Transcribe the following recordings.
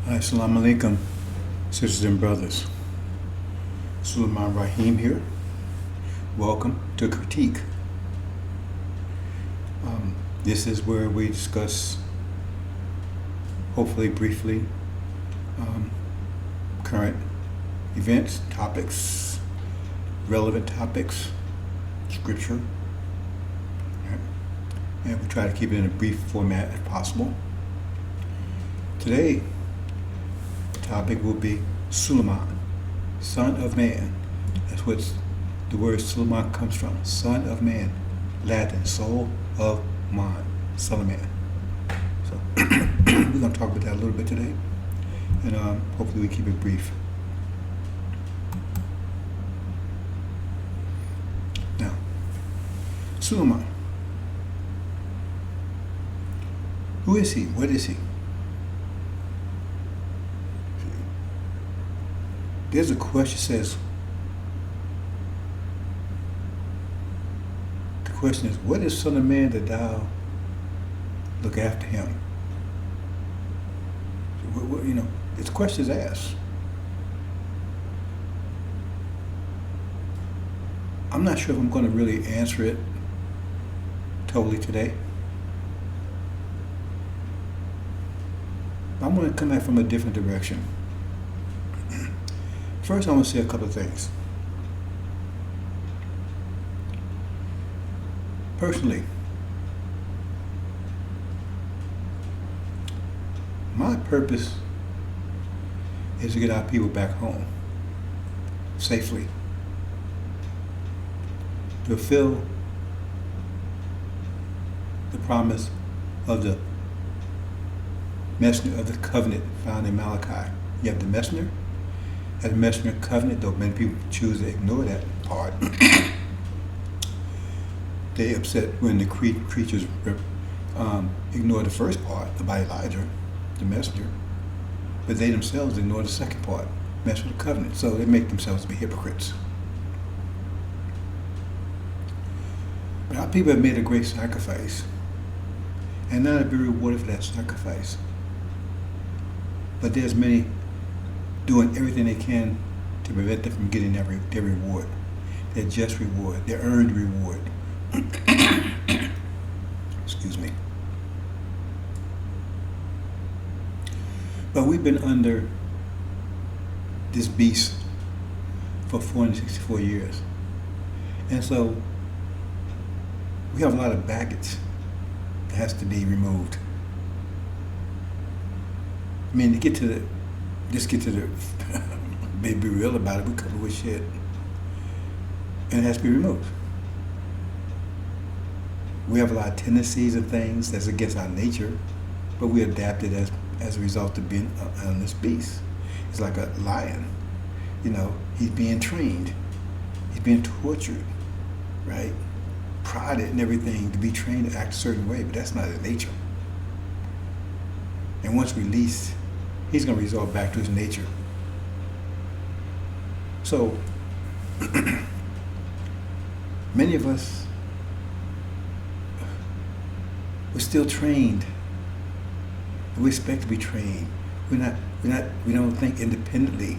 Assalamu alaikum, sisters and brothers. Sulaiman Rahim here. Welcome to Critique. This is where we discuss, hopefully briefly, current events, topics, relevant topics, scripture, and we try to keep it in a brief format if possible. Today, the topic will be Suleiman, son of man. That's what the word Suleiman comes from. Son of man, Latin, soul of man, son of man. So we're going to talk about that a little bit today, and hopefully we keep it brief. Now, Suleiman. Who is he? What is he? There's a question that says, the question is, what is son of man that thou look after him? You know, it's questions asked. I'm not sure if I'm going to really answer it totally today. I'm going to come at it from a different direction. First, I want to say a couple of things. Personally, my purpose is to get our people back home safely, to fulfill the promise of the messenger of the covenant found in Malachi. You have the messenger, as a messenger covenant, though many people choose to ignore that part. They upset when the creatures ignore the first part about Elijah, the messenger, but they themselves ignore the second part, messenger covenant. So they make themselves to be hypocrites. But our people have made a great sacrifice, and now to be rewarded for that sacrifice. But there's many doing everything they can to prevent them from getting their reward, their just reward, their earned reward. Excuse me. But we've been under this beast for 464 years. And so we have a lot of baggage that has to be removed. I mean, to get to the be real about it, we cover with shit. And it has to be removed. We have a lot of tendencies and things that's against our nature, but we adapted as a result of being on this beast. It's like a lion. You know, he's being trained. He's being tortured, right? Prodded and everything to be trained to act a certain way, but that's not his nature. And once released, he's going to resort back to his nature. So, many of us, we're still trained. We expect to be trained. We don't think independently,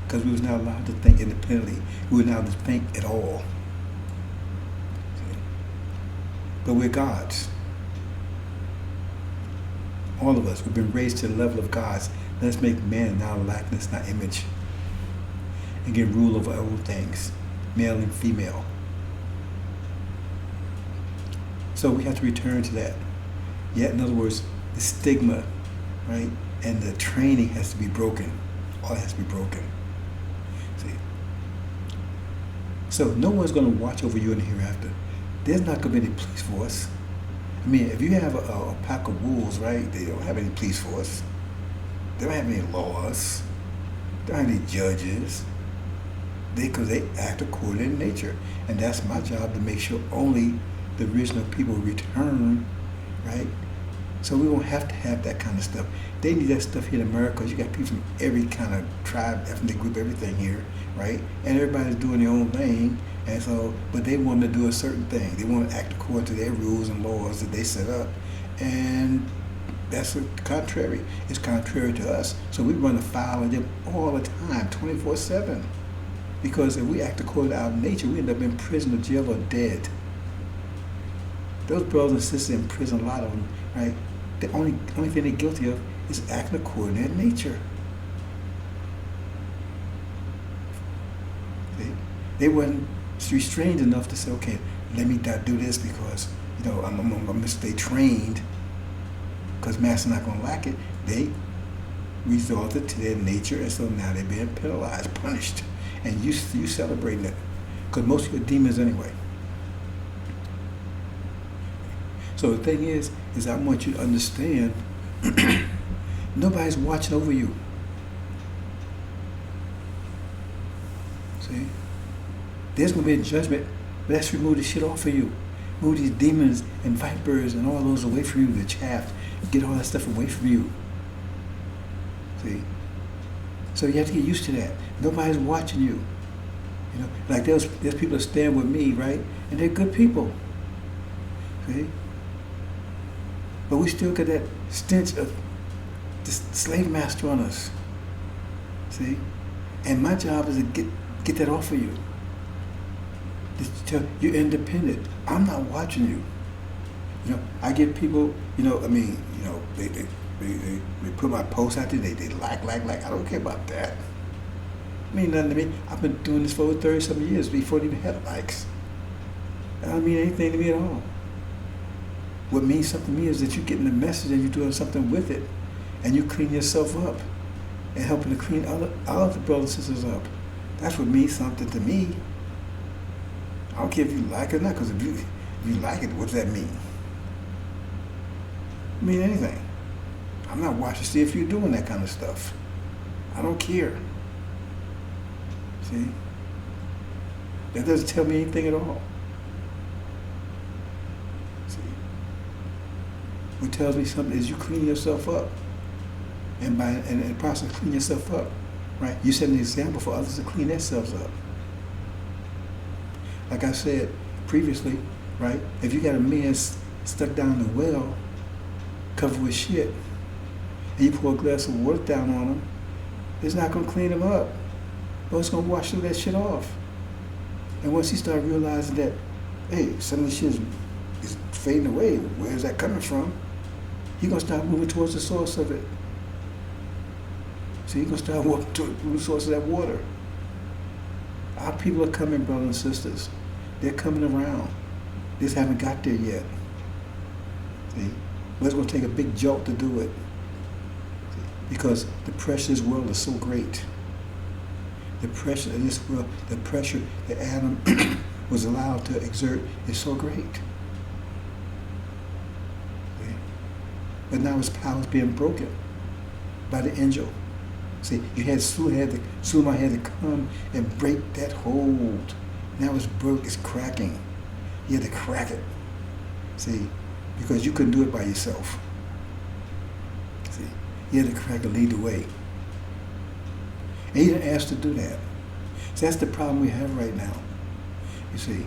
because we was not allowed to think independently. We were not allowed to think at all. But we're gods. All of us, we've been raised to the level of gods. Let's make man in our likeness, not image, and get rule over all things, male and female. So we have to return to that. Yet, in other words, the stigma, right, and the training has to be broken. All has to be broken. See? So no one's going to watch over you in the hereafter. There's not going to be any police force. I mean, if you have a pack of wolves, right, they don't have any police force. They don't have any laws. They don't have any judges. Because they act according to nature. And that's my job, to make sure only the original people return, right? So we won't have to have that kind of stuff. They need that stuff here in America, because you got people from every kind of tribe, ethnic group, everything here, right? And everybody's doing their own thing. And so, but they want to do a certain thing. They want to act according to their rules and laws that they set up. And That's contrary. It's contrary to us. So we run afoul of them all the time, 24/7. Because if we act according to our nature, we end up in prison or jail or dead. Those brothers and sisters in prison, a lot of them, right? The only thing they're guilty of is acting according to their nature. See? They weren't restrained enough to say, okay, let me not do this because, I'm going to stay trained because master's not going to like it. They resorted to their nature, and so now they're being penalized, punished. And you celebrating it because most of your demons anyway. So the thing is I want you to understand nobody's watching over you. See? There's going to be a judgment, but let's remove the shit off of you. Move these demons and vipers and all those away from you, the chaff. Get all that stuff away from you. See? So you have to get used to that. Nobody's watching you. Like there's people that stand with me, right? And they're good people. See? But we still got that stench of the slave master on us. See? And my job is to get that off of you. Just tell you're independent. I'm not watching you. I get people, they put my posts out there, they like. I don't care about that. It mean nothing to me. I've been doing this for over 30-some years before it even had likes. That don't mean anything to me at all. What means something to me is that you're getting the message and you're doing something with it. And you clean yourself up and helping to clean other brothers and sisters up. That's what means something to me. I don't care if you like it or not, because if you like it, what does that mean? It mean anything. I'm not watching to see if you're doing that kind of stuff. I don't care. See? That doesn't tell me anything at all. See? What tells me something is you clean yourself up. And in the process of cleaning yourself up, right? You set an example for others to clean themselves up. Like I said previously, right? If you got a man stuck down the well, covered with shit, and you pour a glass of water down on him, it's not going to clean him up. But it's going to wash that shit off. And once he starts realizing that, hey, some of the shit is fading away, where's that coming from? He's going to start moving towards the source of it. So he's going to start walking to the source of that water. Our people are coming, brothers and sisters. They're coming around. They just haven't got there yet. See? But it's going to take a big jolt to do it. See? Because the pressure of this world is so great. The pressure in this world, the pressure that Adam was allowed to exert is so great. See? But now his power is being broken by the angel. See, Suleiman had to come and break that hold. Now it's broke, it's cracking. He had to crack it. See, because you couldn't do it by yourself. See, he had to crack it, lead the way. And he didn't ask to do that. So that's the problem we have right now. You see,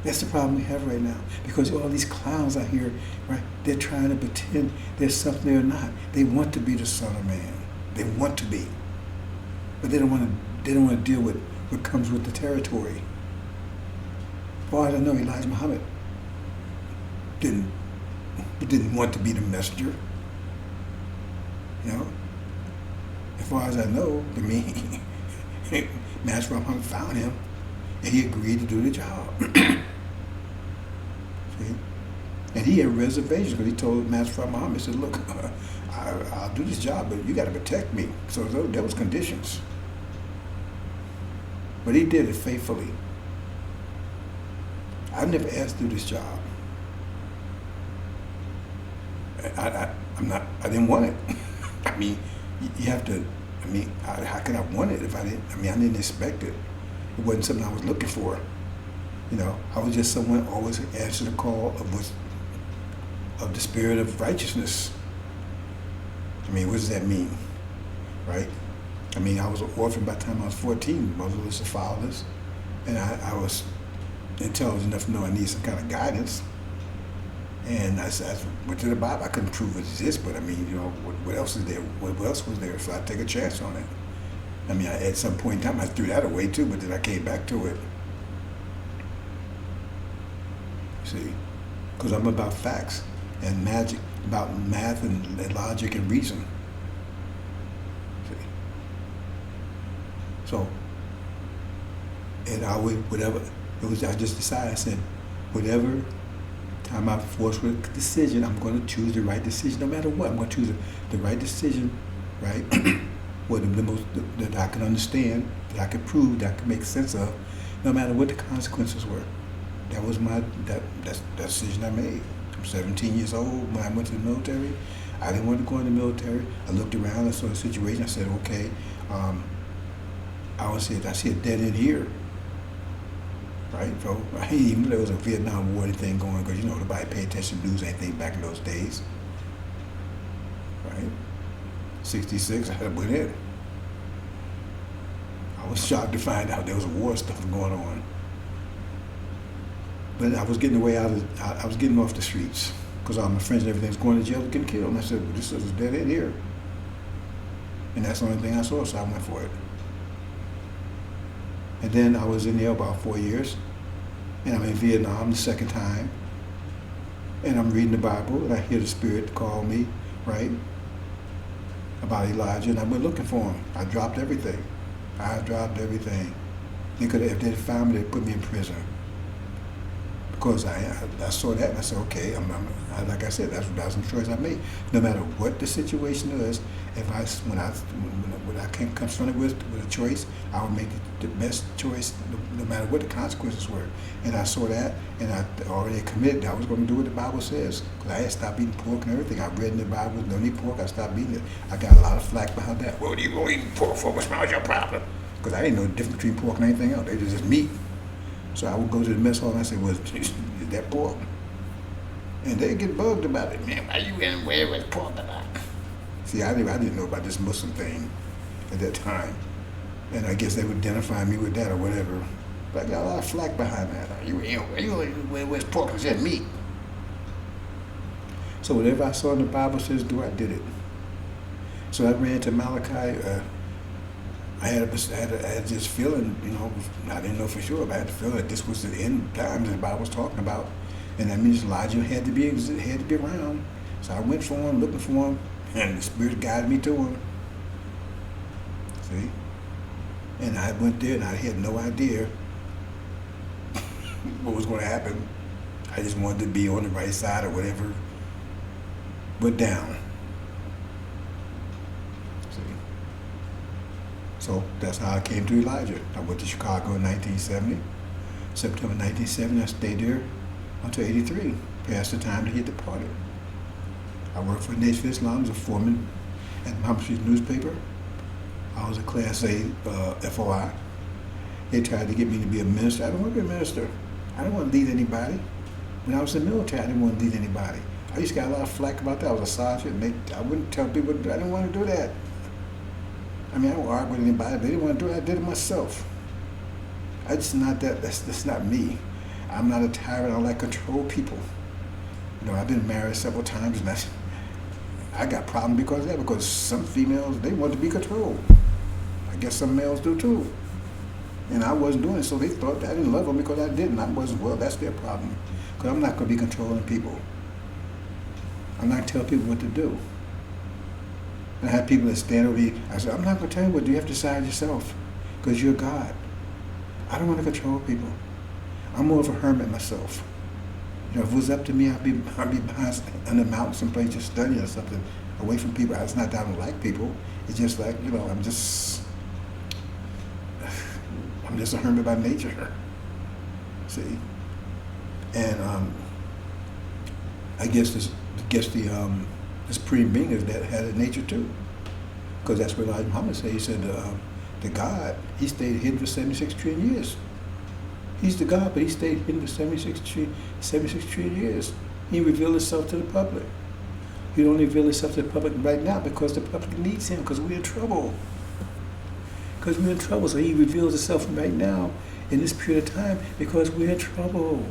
that's the problem we have right now. Because all these clowns out here, right, they're trying to pretend there's something they're not. They want to be the Son of Man. They want to be. But they don't want to deal with what comes with the territory. As far as I know, Elijah Muhammad didn't want to be the messenger. As far as I know, Master Muhammad found him and he agreed to do the job. See? And he had reservations because he told Master Muhammad, he said, look, I'll do this job, but you got to protect me. So there was conditions. But he did it faithfully. I never asked to do this job. I didn't want it. I mean, you have to, how could I want it if I didn't, I didn't expect it. It wasn't something I was looking for. I was just someone who always answered the call of the spirit of righteousness. What does that mean, right? I was an orphan by the time I was 14. Motherless and fatherless. And I was intelligent enough to know I need some kind of guidance. And I went to the Bible. I couldn't prove it exists, but I mean, you know, what else is there? What else was there? So I take a chance on it. I mean, at some point in time, I threw that away too, but then I came back to it. See, because I'm about facts and magic, about math and logic and reason. See, so, and I would whatever it was. I just decided. I said, whatever time I'm forced with a decision, I'm going to choose the right decision, no matter what. I'm going to choose the right decision, right? What the most that I can understand, that I could prove, that I could make sense of, no matter what the consequences were. That was that's the decision I made. I'm 17 years old when I went to the military. I didn't want to go in the military. I looked around, I saw the situation. I said, okay, I see a dead end here. Right, so even there was a Vietnam War thing going, because you know nobody paid attention to news, anything back in those days. Right, 66, I went in. I was shocked to find out there was war stuff going on. But I was getting away I was getting off the streets because all my friends and everything was going to jail, getting killed. And I said, well, this is a dead end here. And that's the only thing I saw, so I went for it. And then I was in there about 4 years, and I'm in Vietnam the second time, and I'm reading the Bible, and I hear the Spirit call me, right, about Elijah, and I went looking for him. I dropped everything. If they'd found me, they'd put me in prison. Because I saw that, and I said, okay, like I said, that was the choice I made. No matter what the situation is, when I came confronted with a choice, I would make the best choice, no matter what the consequences were. And I saw that, and I already committed. I was going to do what the Bible says, because I had stopped eating pork and everything. I read in the Bible, don't eat pork. I stopped eating it. I got a lot of flack behind that. Well, you go eating pork for? What's your problem? Because I didn't know the difference between pork and anything else. They was just meat. So I would go to the mess hall and I say, well, is that pork? And they get bugged about it. Man, why you in where was pork about? See, I didn't know about this Muslim thing at that time. And I guess they would identify me with that or whatever. But I got a lot of flack behind that. Where's pork? Is that meat? So whatever I saw in the Bible says do, I did it. So I ran to Malachi. I had this feeling, you know, I didn't know for sure, but I had the feeling that this was the end times that the Bible was talking about, and that means Elijah had to be around. So I went for him, looking for him, and the Spirit guided me to him. See, and I went there, and I had no idea what was going to happen. I just wanted to be on the right side or whatever. Went down. So that's how I came to Elijah. I went to Chicago in 1970. September 1970, I stayed there until 83, past the time that he departed. I worked for the Nation of Islam as a foreman at the Muhammad Street newspaper. I was a Class A FOI. They tried to get me to be a minister. I didn't want to be a minister. I didn't want to lead anybody. When I was in the military, I didn't want to lead anybody. I used to get a lot of flack about that. I was a sergeant, and I wouldn't tell people, I didn't want to do that. I mean, I don't argue with anybody, but they didn't want to do it. I did it myself. I just not that. That's not me. I'm not a tyrant. I don't like control people. You know, I've been married several times, and I got problems because of that. Because some females, they want to be controlled. I guess some males do too. And I wasn't doing it, so they thought that I didn't love them because I didn't. I wasn't. Well, that's their problem. Because I'm not going to be controlling people. I'm not telling people what to do. And I have people that stand over you. I said, I'm not going to tell you what you have to decide yourself, because you're God. I don't want to control people. I'm more of a hermit myself. You know, if it was up to me, I'd be behind on the mountain someplace just studying or something, away from people. It's not that I don't like people. It's just like, you know, I'm just a hermit by nature. See, and I guess the supreme being is that had a nature too, because that's what Elijah Muhammad said. He said the God, he stayed hidden for 76 trillion years. He's the God, but he stayed hidden for 76 trillion years. He revealed himself to the public. He don't reveal himself to the public right now because the public needs him, because we're in trouble. So he reveals himself right now in this period of time because we're in trouble.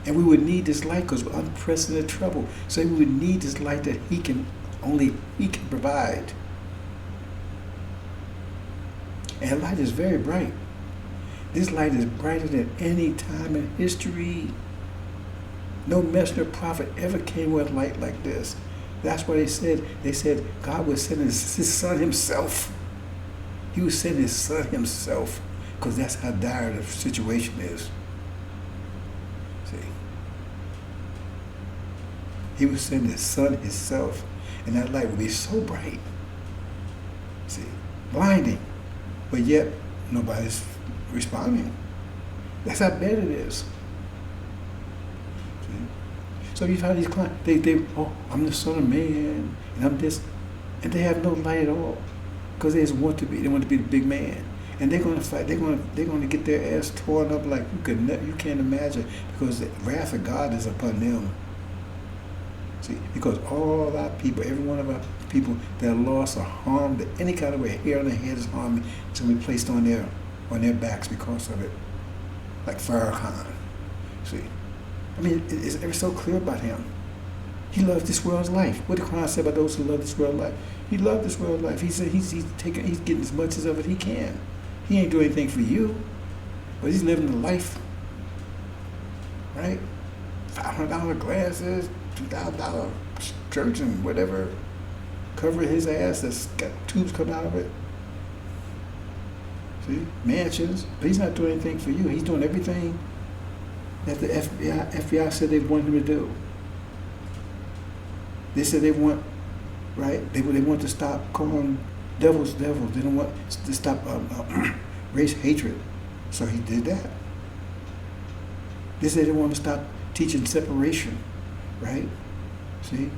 And we would need this light because we're unprecedented trouble. So we would need this light that only he can provide. And light is very bright. This light is brighter than any time in history. No messenger prophet ever came with light like this. That's why they said God was sending his son himself. He was sending his son himself because that's how dire the situation is. See? He was sending his son himself, and that light would be so bright. See? Blinding. But yet, nobody's responding. That's how bad it is. See? So you find these clients, I'm the son of man, and I'm this, and they have no light at all, because they just want to be. They want to be the big man, and they're going to fight. They're going to get their ass torn up like you can't imagine, because the wrath of God is upon them. See, because all our people, every one of our people that are lost or harmed in any kind of way, hair on their head is harmed, to be placed on their backs because of it, like Farrakhan. See. I mean, it's so clear about him. He loves this world's life. What did Quran say about those who love this world's life? He loved this world's life. He said he's getting as much of it he can. He ain't doing anything for you, but he's living the life, right? $500 glasses, $2,000 shirts and whatever, covering his ass that's got tubes coming out of it. See, mansions, but he's not doing anything for you. He's doing everything that the FBI said they wanted him to do. They said they want, right? They want to stop calling devils devils. They don't want to stop race hatred. So he did that. They said they want to stop teaching separation, right? See?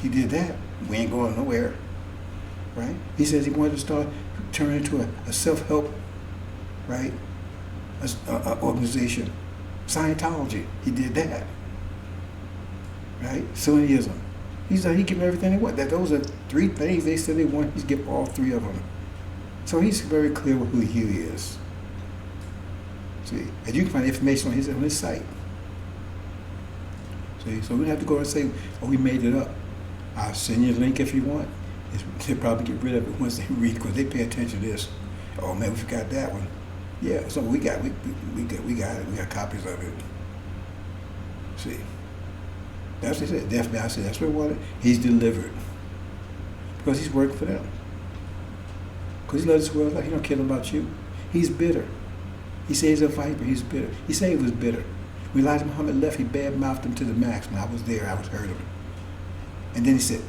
He did that. We ain't going nowhere, right? He says he wanted to start turning into a self-help, right? Organization. Scientology, he did that, right? Sunnism, he said he give them everything they want. Those are three things they said they want. He's give all three of them. So he's very clear with who he is. See, and you can find information on his site. See, so we don't have to go and say, "Oh, we made it up." I'll send you a link if you want. They'll probably get rid of it once they read, because they pay attention to this. Oh man, we forgot that one. Yeah, so we got it. We got copies of it. See, that's what they said. The FBI said that's what he wanted. He's delivered because he's working for them. Because he loves this world like he don't care about you. He's bitter. He says he's a viper. He's bitter. He said he was bitter. When Elijah Muhammad left, he badmouthed him to the max. When I was there, I heard him. And then he said,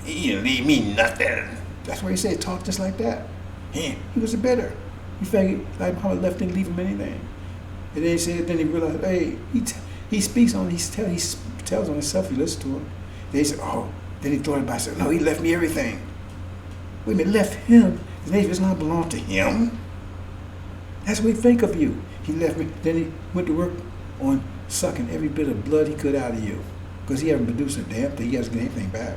"He didn't leave me nothing." That's where he said, talk just like that. He was a bitter. He figured like Muhammad left, didn't leave him anything. And then he said, then he realized, hey, he speaks on, he tells on himself, he listens to him. Then he said, oh, then he thought about it, said, no, he left me everything. Wait a minute, left him? The name of Islam belonged to him? That's what he think of you. He left me, then he went to work on sucking every bit of blood he could out of you. Because he hasn't produced a damn thing, he hasn't got anything back.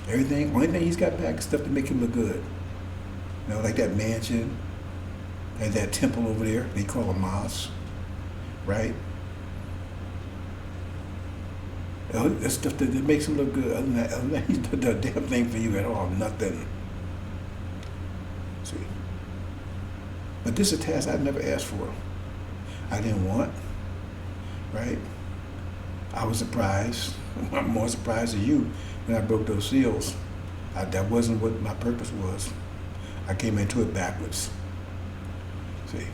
Everything, only thing he's got back is stuff to make him look good. You know, like that mansion, and that temple over there, they call a mosque, right? That's stuff that makes him look good. Other than that, he's not done a damn thing for you at all, nothing. See? But this is a task I've never asked for. I didn't want, right? I was surprised. I'm more surprised than you when I broke those seals. That wasn't what my purpose was. I came into it backwards. See,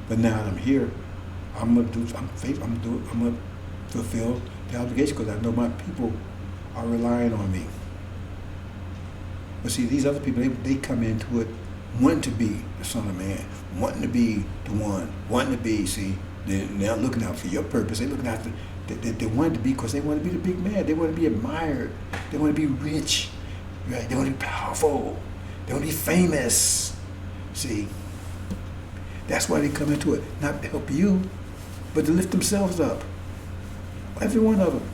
but now that I'm here, I'm gonna fulfill the obligation because I know my people are relying on me. But see, these other people, they come into it wanting to be the son of man, wanting to be the one, wanting to be. See, they're not looking out for your purpose. They're looking after. They want to be because they want to be the big man. They want to be admired. They want to be rich, right? They want to be powerful. They want to be famous. See. That's why they come into it, not to help you, but to lift themselves up. Every one of them.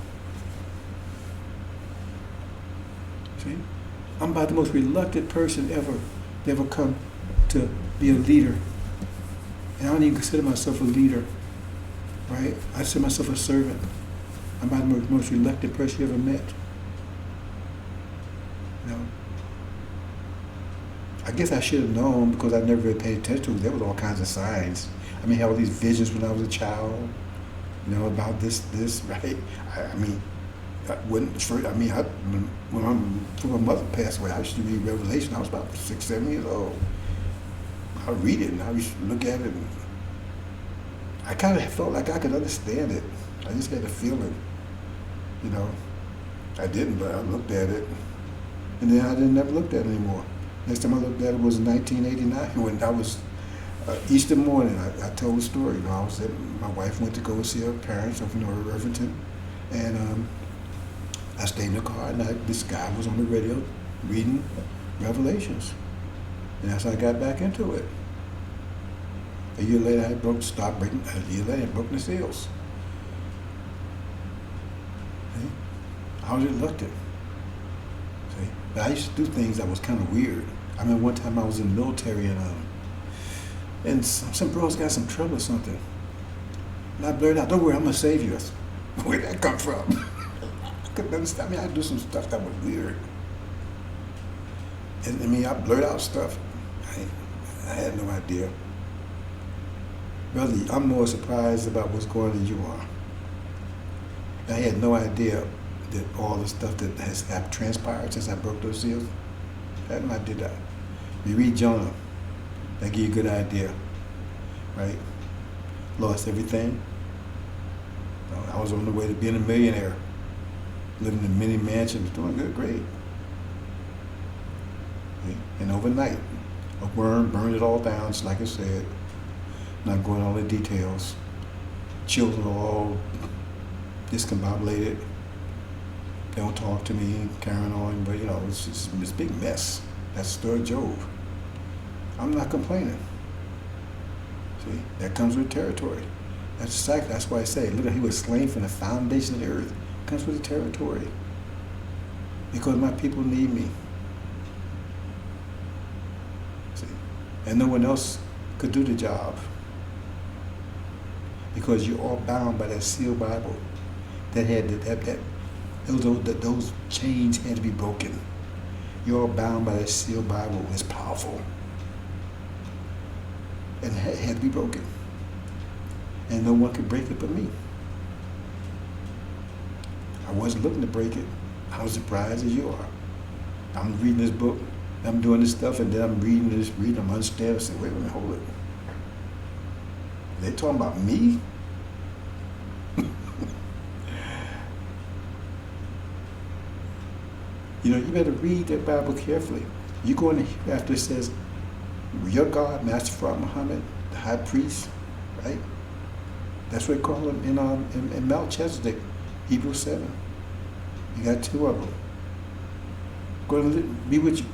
See? I'm about the most reluctant person ever to ever come to be a leader. And I don't even consider myself a leader. right? I consider myself a servant. I'm about the most reluctant person you ever met. You know, I guess I should have known because I never really paid attention to it. There was all kinds of signs. I mean, I had all these visions when I was a child, you know, about this, right? I mean, when my mother passed away, I used to read Revelation. I was about 6, 7 years old. I would read it and I used to look at it and I kind of felt like I could understand it. I just had a feeling, you know. I didn't, but I looked at it and then I didn't never look at it anymore. Next time I looked at it was in 1989 when I was Easter morning. I told the story. You know, I was at, my wife went to go see her parents over in Irvington, and I stayed in the car, and this guy was on the radio reading Revelations, and that's how I got back into it. A year later, I broke the seals. See? I was reluctant. See? But I used to do things that was kind of weird. I remember one time I was in the military, and some bros got some trouble or something. And I blurted out, "Don't worry, I'm going to save you." Where'd that come from? I couldn't understand. I mean, I do some stuff that was weird. And I mean, I blurt out stuff. I had no idea. Brother, I'm more surprised about what's going on than you are. I had no idea that all the stuff that has transpired since I broke those seals. I had no idea that. You read Jonah, that give you a good idea, right? Lost everything. I was on the way to being a millionaire, living in many mansions, doing good, great. And overnight, a worm burned it all down, just like I said. Not going into all the details. Children are all discombobulated. They don't talk to me, carrying on, but you know, it's just this big mess. That's the story of Job. I'm not complaining. See, that comes with territory. That's why I say, look, he was slain from the foundation of the earth. It comes with the territory. Because my people need me. See, and no one else could do the job. Because you're all bound by that sealed Bible that had those chains had to be broken. You're all bound by that sealed Bible. It's powerful. And it had to be broken. And no one could break it but me. I wasn't looking to break it. I was surprised as you are. I'm reading this book, I'm doing this stuff, and then I'm reading, I'm understanding, I say, wait a minute, hold it. They talking about me? You know, you better read that Bible carefully. You go in the, after it says, your God, Master Prophet Muhammad, the high priest, right? That's what they call him in Melchizedek, Hebrews 7. You got two of them. Go to be with you.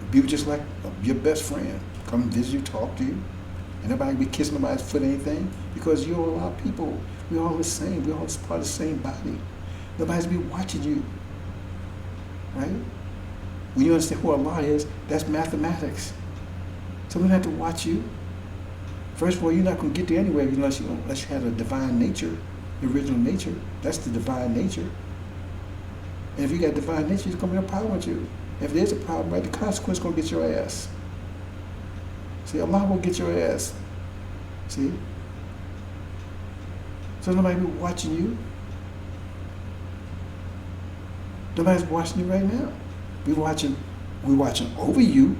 Be just like your best friend. Come visit you, talk to you. And nobody be kissing nobody's foot or anything, because you're all our people. We're all the same. We're all part of the same body. Nobody's be watching you. Right? When you understand who Allah is, that's mathematics. So we don't have to watch you. First of all, you're not going to get there anyway unless you have a divine nature, the original nature. That's the divine nature. And if you got divine nature, there's going to be no problem with you. If there's a problem, right, the consequence is going to get your ass. See, Allah will get your ass. See? So nobody be watching you. Nobody's watching you right now. We're watching over you.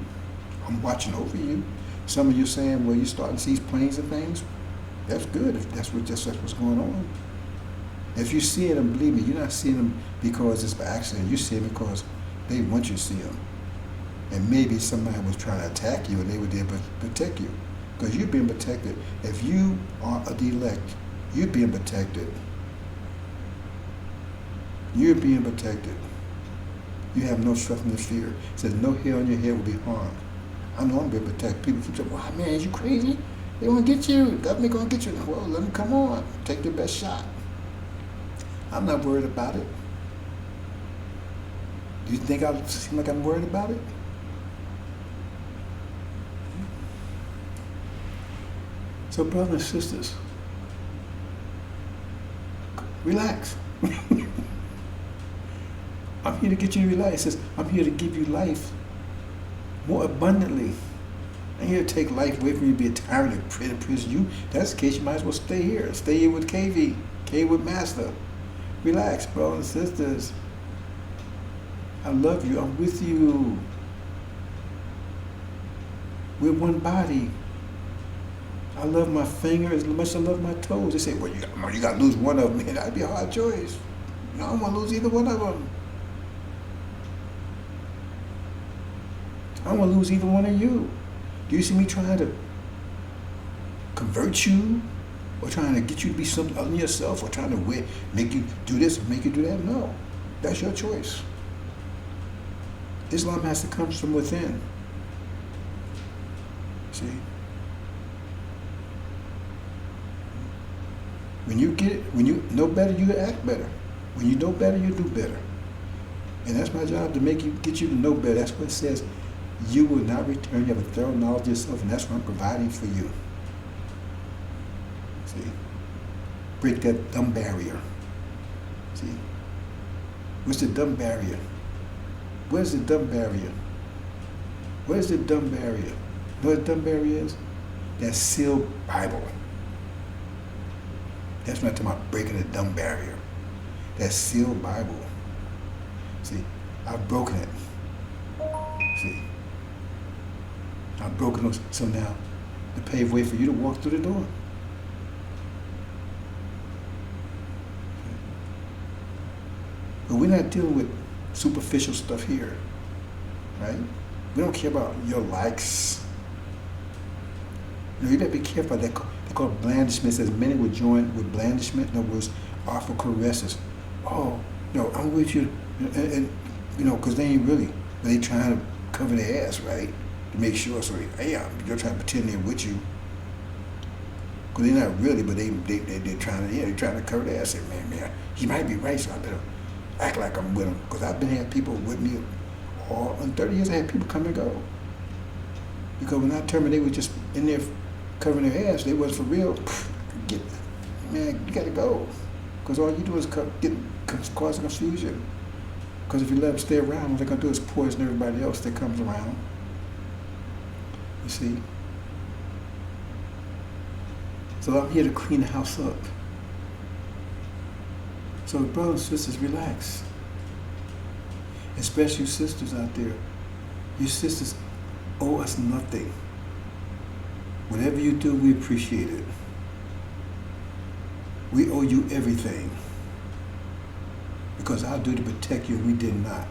I'm watching over you. Some of you saying, well, you're starting to see planes and things. That's good if that's what's going on. If you see them, believe me, you're not seeing them because it's by accident. You're seeing them because they want you to see them. And maybe somebody was trying to attack you and they were there to protect you. Because you're being protected. If you are the elect, you're being protected. You're being protected. You have no trust in this fear. It says no hair on your head will be harmed. I know I'm being protected. People keep saying, wow, man, is you crazy? They want to get you. The government going to get you. Well, let them come on. Take your best shot. I'm not worried about it. Do you think I seem like I'm worried about it? So brothers and sisters, Relax. I'm here to get you to relax. It says, I'm here to give you life more abundantly. I'm here to take life away from you, be a tyrant and prison you. That's the case, you might as well stay here. Stay here with KV. with Master. Relax, brothers and sisters. I love you. I'm with you. We're one body. I love my finger as much as I love my toes. They say, well, you got to lose one of them. Man, that'd be a hard choice. No, I don't want to lose either one of them. I don't want to lose either one of you. Do you see me trying to convert you? Or trying to get you to be something other than yourself? Or trying to make you do this or make you do that? No. That's your choice. Islam has to come from within. See? When you know better, you act better. When you know better, you do better. And that's my job, to get you to know better. That's what it says. You will not return. You have a thorough knowledge of yourself, and that's what I'm providing for you. See? Break that dumb barrier. See? What's the dumb barrier? Where's the dumb barrier? Where's the dumb barrier? You know what the dumb barrier is? That sealed Bible. That's what I'm talking about, breaking the dumb barrier. That sealed Bible. See, I've broken it. See, I've broken those. So now, to pave way for you to walk through the door. But we're not dealing with superficial stuff here, right? We don't care about your likes. You better be careful. They're called blandishments. As many would join with blandishment. In other words, awful caresses. Oh, no, I'm with you, and because they ain't really. They trying to cover their ass, right? To make sure. So they're trying to pretend they're with you. Because they're not really, but they're trying to. Yeah, they're trying to cover their ass. Say, man, he might be right, so I better act like I'm with him. Because I've been having people with me in 30 years. I had people come and go. Because when I terminated, they were just in there covering their ass. They wasn't for real. Man, you got to go. Because all you do is cause confusion. Because if you let them stay around, what they're going to do is poison everybody else that comes around. You see? So I'm here to clean the house up. So brothers and sisters, relax. Especially you sisters out there. You sisters owe us nothing. Whatever you do, we appreciate it. We owe you everything. Because our duty to protect you, we did not.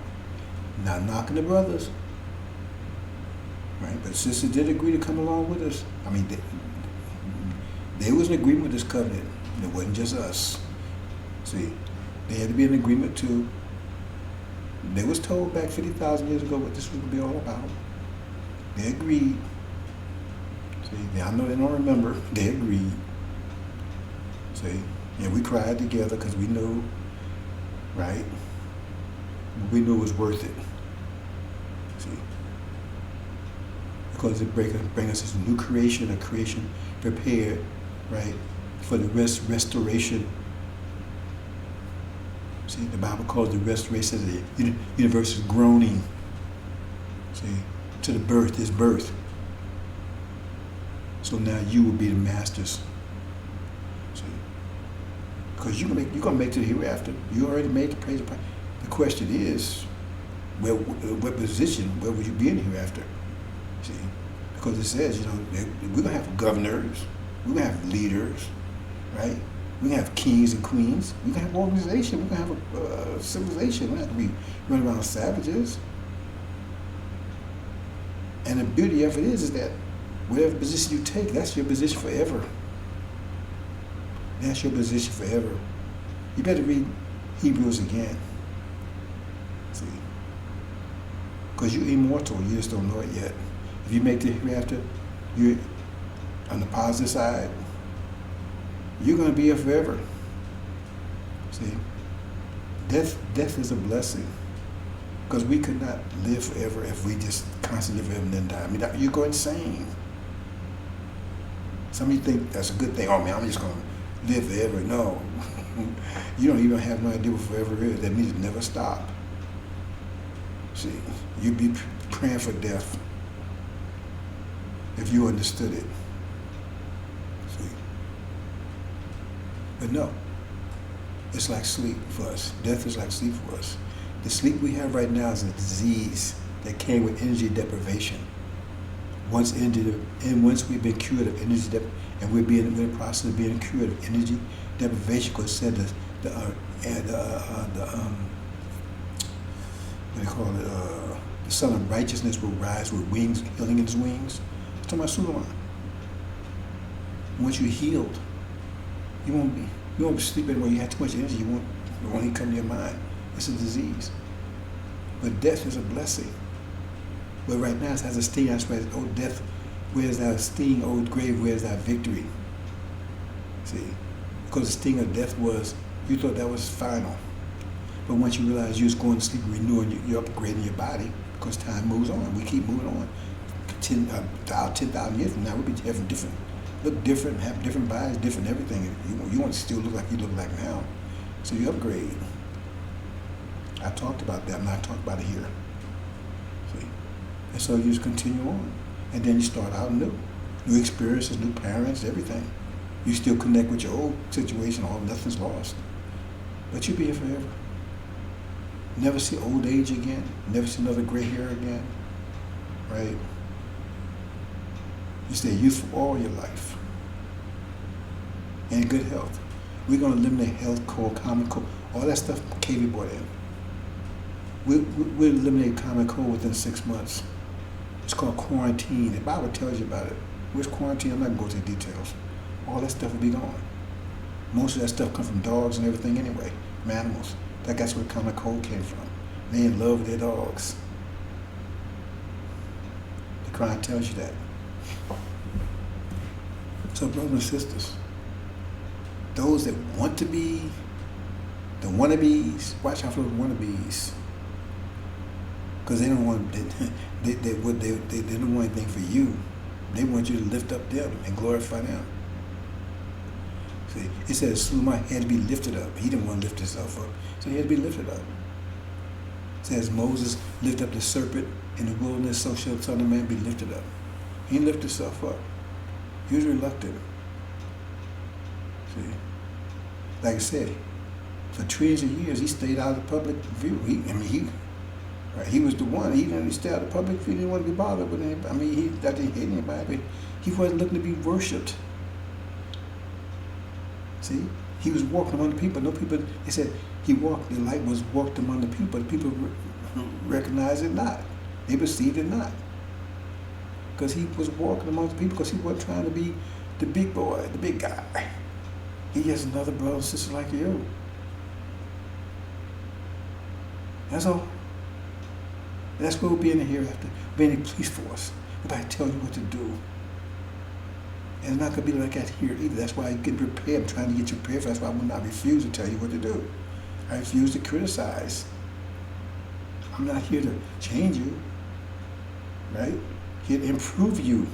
Not knocking the brothers. Right? But sisters did agree to come along with us. I mean, they was in agreement with this covenant. It wasn't just us. See, they had to be in agreement too. They was told back 50,000 years ago what this was going to be all about. They agreed. See, I know they don't remember. They agreed. See, and we cried together because we knew, right? We knew it was worth it. See, because it brings us this new creation, a creation prepared, right, for the restoration. See, the Bible calls the restoration of the universe is groaning. See, to the birth, his birth. So now you will be the masters. See, because you're gonna make it to the hereafter. You already made the praise. The question is, what position? Where will you be in the hereafter? See, because it says, we're gonna have governors, we're gonna have leaders, right? We're going to have kings and queens. We're going to have organization. We're going to have a civilization. We're not going to be running around savages. And the beauty of it is that whatever position you take, that's your position forever. That's your position forever. You better read Hebrews again. See? Because you're immortal. You just don't know it yet. If you make the hereafter, you're on the positive side. You're going to be here forever. See? Death is a blessing. Because we could not live forever if we just constantly live forever and then die. I mean, you go insane. Some of you think that's a good thing. Oh, man, I'm just going to live forever. No. You don't even have no idea what forever is. That means it never stop. See, you'd be praying for death if you understood it. See? But no, it's like sleep for us. Death is like sleep for us. The sleep we have right now is a disease that came with energy deprivation. Once we've been cured of energy deprivation, and we're in the process of being cured of energy deprivation, because it said what do you call it? The Son of Righteousness will rise with wings, healing in his wings. It's talking about Suleiman. Once you're healed, you won't be sleeping where you have too much energy. It won't come to your mind. It's a disease. But death is a blessing. But right now it has a sting. That's why, oh death, where's thy sting? Oh grave, where's thy victory? See? Because the sting of death was, you thought that was final. But once you realize you're just going to sleep, renewing, you're upgrading your body, because time moves on. We keep moving on. 10,000 years from now, we'll be having different, look different, have different bodies, different everything. You want to still look like you look like now. So you upgrade. I talked about that. I'm not talking about it here. See? And so you just continue on. And then you start out new. New experiences, new parents, everything. You still connect with your old situation, nothing's lost. But you'll be here forever. Never see old age again. Never see another gray hair again. Right? You stay youthful all your life. And good health. We're going to eliminate health code, common cold. All that stuff KB brought in. We'll eliminate common cold within 6 months. It's called quarantine. The Bible tells you about it. Where's quarantine? I'm not going to go to the details. All that stuff will be gone. Most of that stuff comes from dogs and everything anyway, from animals. That's where common cold came from. They in love with their dogs. The Quran tells you that. So brothers and sisters, those that want to be the wannabes, watch out for those wannabes. Because they don't want they don't want anything for you. They want you to lift up them and glorify them. See, it says Suleiman had to be lifted up. He didn't want to lift himself up, so he had to be lifted up. It says Moses lifted up the serpent in the wilderness, so shall the Son of Man be lifted up. He didn't lift himself up. He was reluctant. See, like I said, for trillions of years he stayed out of the public view. He was the one. He didn't stay out of the public view. He didn't want to be bothered with anybody. He didn't hate anybody. He wasn't looking to be worshipped. See, he was walking among the people. No people. He said the light was walked among the people. The people recognized it not. They perceived it not. Because he was walking among the people. Because he wasn't trying to be the big boy, the big guy. He just another brother and sister like you. That's all. That's where we'll be in the hereafter. Be in the police force. Nobody tell you what to do. And it's not going to be like that here either. That's why I get prepared. I'm trying to get you prepared. That's why I will not refuse to tell you what to do. I refuse to criticize. I'm not here to change you. Right? Here to improve you.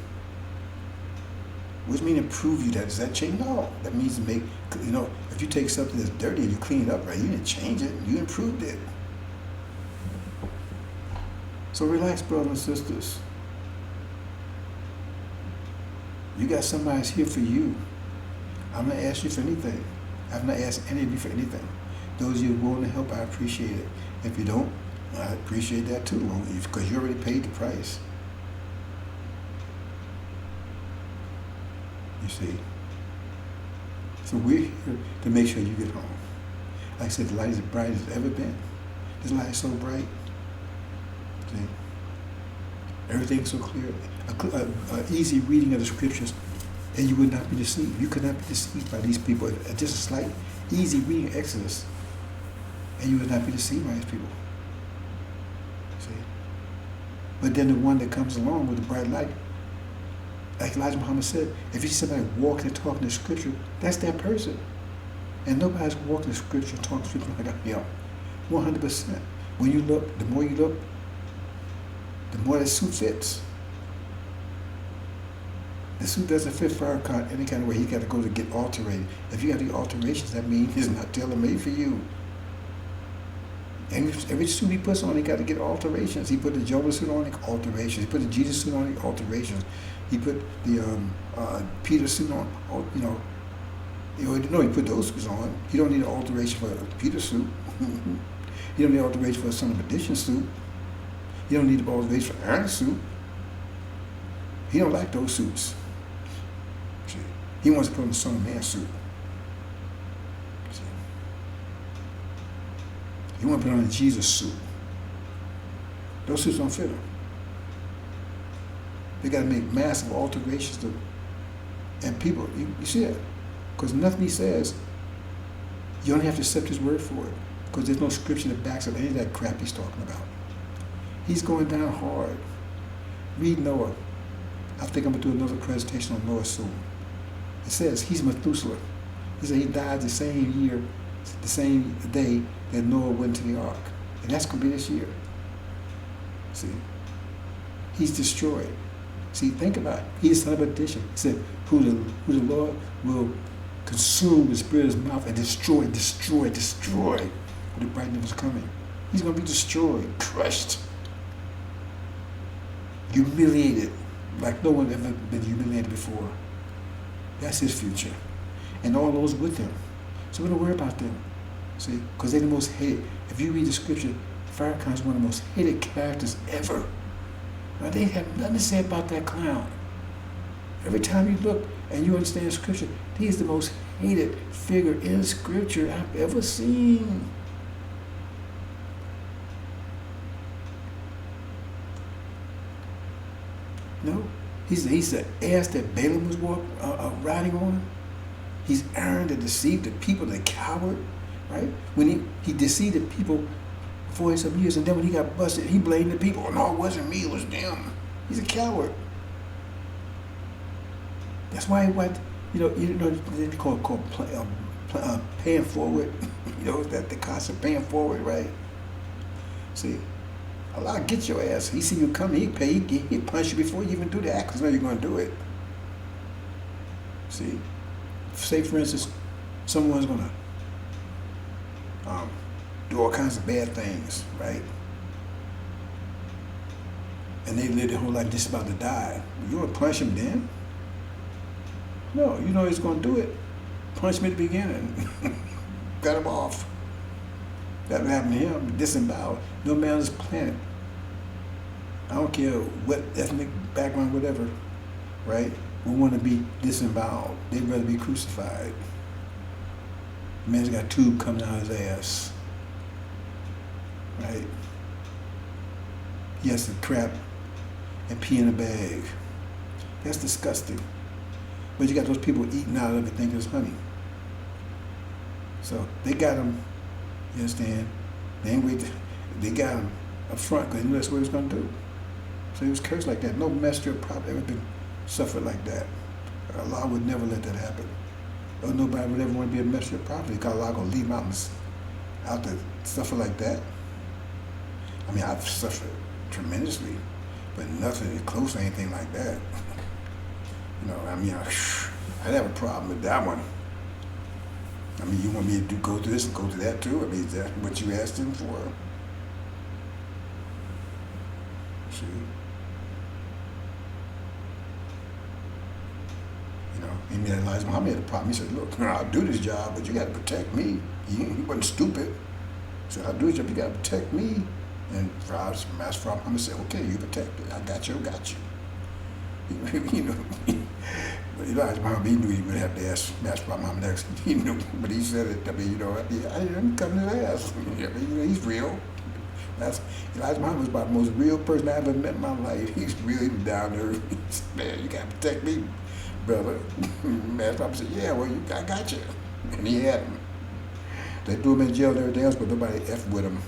What does it mean improve you? Does that change? No. That means to make, if you take something that's dirty and you clean it up, right? You didn't change it. You improved it. So relax, brothers and sisters. You got somebody that's here for you. I'm not asking you for anything. I've not asked any of you for anything. Those of you willing to help, I appreciate it. If you don't, I appreciate that too, because you already paid the price. You see? So we're here to make sure you get home. Like I said, the light is as bright as it's ever been. This light is so bright. See? Everything's so clear. Easy reading of the scriptures, and you would not be deceived. You could not be deceived by these people. Just a slight, easy reading of Exodus, and you would not be deceived by these people. See? But then the one that comes along with the bright light, like Elijah Muhammad said, if you see somebody walking and talking the scripture, that's that person. And nobody's walking the scripture and talking the scripture like I am. 100%. When you look, the more you look, the more that suit fits. The suit doesn't fit Farrakhan any kind of way. He got to go to get alterated. If you got to do alterations, that means it's not tailor-made for you. Every suit he puts on, he got to get alterations. He put the Jonah suit on, alterations. He put the Jesus suit on, alterations. He put the Peter suit on, you already know he put those suits on. He don't need an alteration for a Peter suit. He don't need an alteration for a Son of Perdition suit. He don't need an alteration for Aaron's suit. He don't like those suits. See, he wants to put on the Son of Man suit. See, he wants to put on the Jesus suit. Those suits don't fit him. They got to make massive alterations to, and people, you see that? Because nothing he says, you don't have to accept his word for it. Because there's no scripture that backs up any of that crap he's talking about. He's going down hard. Read Noah. I think I'm going to do another presentation on Noah soon. It says he's Methuselah. He said he died the same year, the same day that Noah went to the ark. And that's going to be this year. See? He's destroyed. See, think about it. He's Son of Perdition. He said, who the Lord will consume the spirit of his mouth and destroy when the brightness was coming. He's going to be destroyed, crushed, humiliated, like no one ever been humiliated before. That's his future. And all those with him. So we don't worry about them. See? Because they're the most hated. If you read the scripture, Farrakhan is one of the most hated characters ever. Now, they have nothing to say about that clown. Every time you look and you understand scripture, he is the most hated figure in scripture I've ever seen. No, he's the ass that Balaam was riding on. He's Aaron that deceived the people, the coward, right? When he deceived the people 40-some years, and then when he got busted, he blamed the people. No, it wasn't me, it was them. He's a coward. That's why they call paying forward. That the concept paying forward, right? See, Allah get your ass. He see you coming, he pay, he punch you before you even do the act, because know you're going to do it. See, say for instance, someone's going to do all kinds of bad things, right? And they live their whole life just about to die. You want to punish him then? No, you know he's going to do it. Punch him at the beginning. Cut him off. That would happen to him. Disemboweled. No man on this planet. I don't care what ethnic background, whatever, right? We want to be disemboweled. They'd rather be crucified. Man's got a tube coming out of his ass. Right? He has to crap and pee in a bag. That's disgusting. But you got those people eating out of it thinking it's honey. So they got him, you understand? They got him up front because they knew that's what he was going to do. So he was cursed like that. No messenger probably ever been suffered like that. Allah would never let that happen. Or nobody would ever want to be a messenger prophet because Allah going to leave mountains out to suffer like that. I mean, I've suffered tremendously, but nothing close to anything like that. I mean, I'd have a problem with that one. I mean, you want me to go through this and go through that too? I mean, is that what you asked him for? See? And Elijah Muhammad had a problem. He said, look, I'll do this job, but you got to protect me. He wasn't stupid. He said, I'll do this job, you got to protect me. And Master Muhammad said, okay, you protect it. I got you. But Elijah Muhammad, he knew he would have to ask Master Muhammad next. He knew, but he said it. I mean, I didn't come to his ass. He's real. Elijah Muhammad was about the most real person I ever met in my life. He's really down there. He said, man, you got to protect me, brother. Master Muhammad said, yeah, well, I got you. And he had him. They threw him in jail and everything else, but nobody effed with him.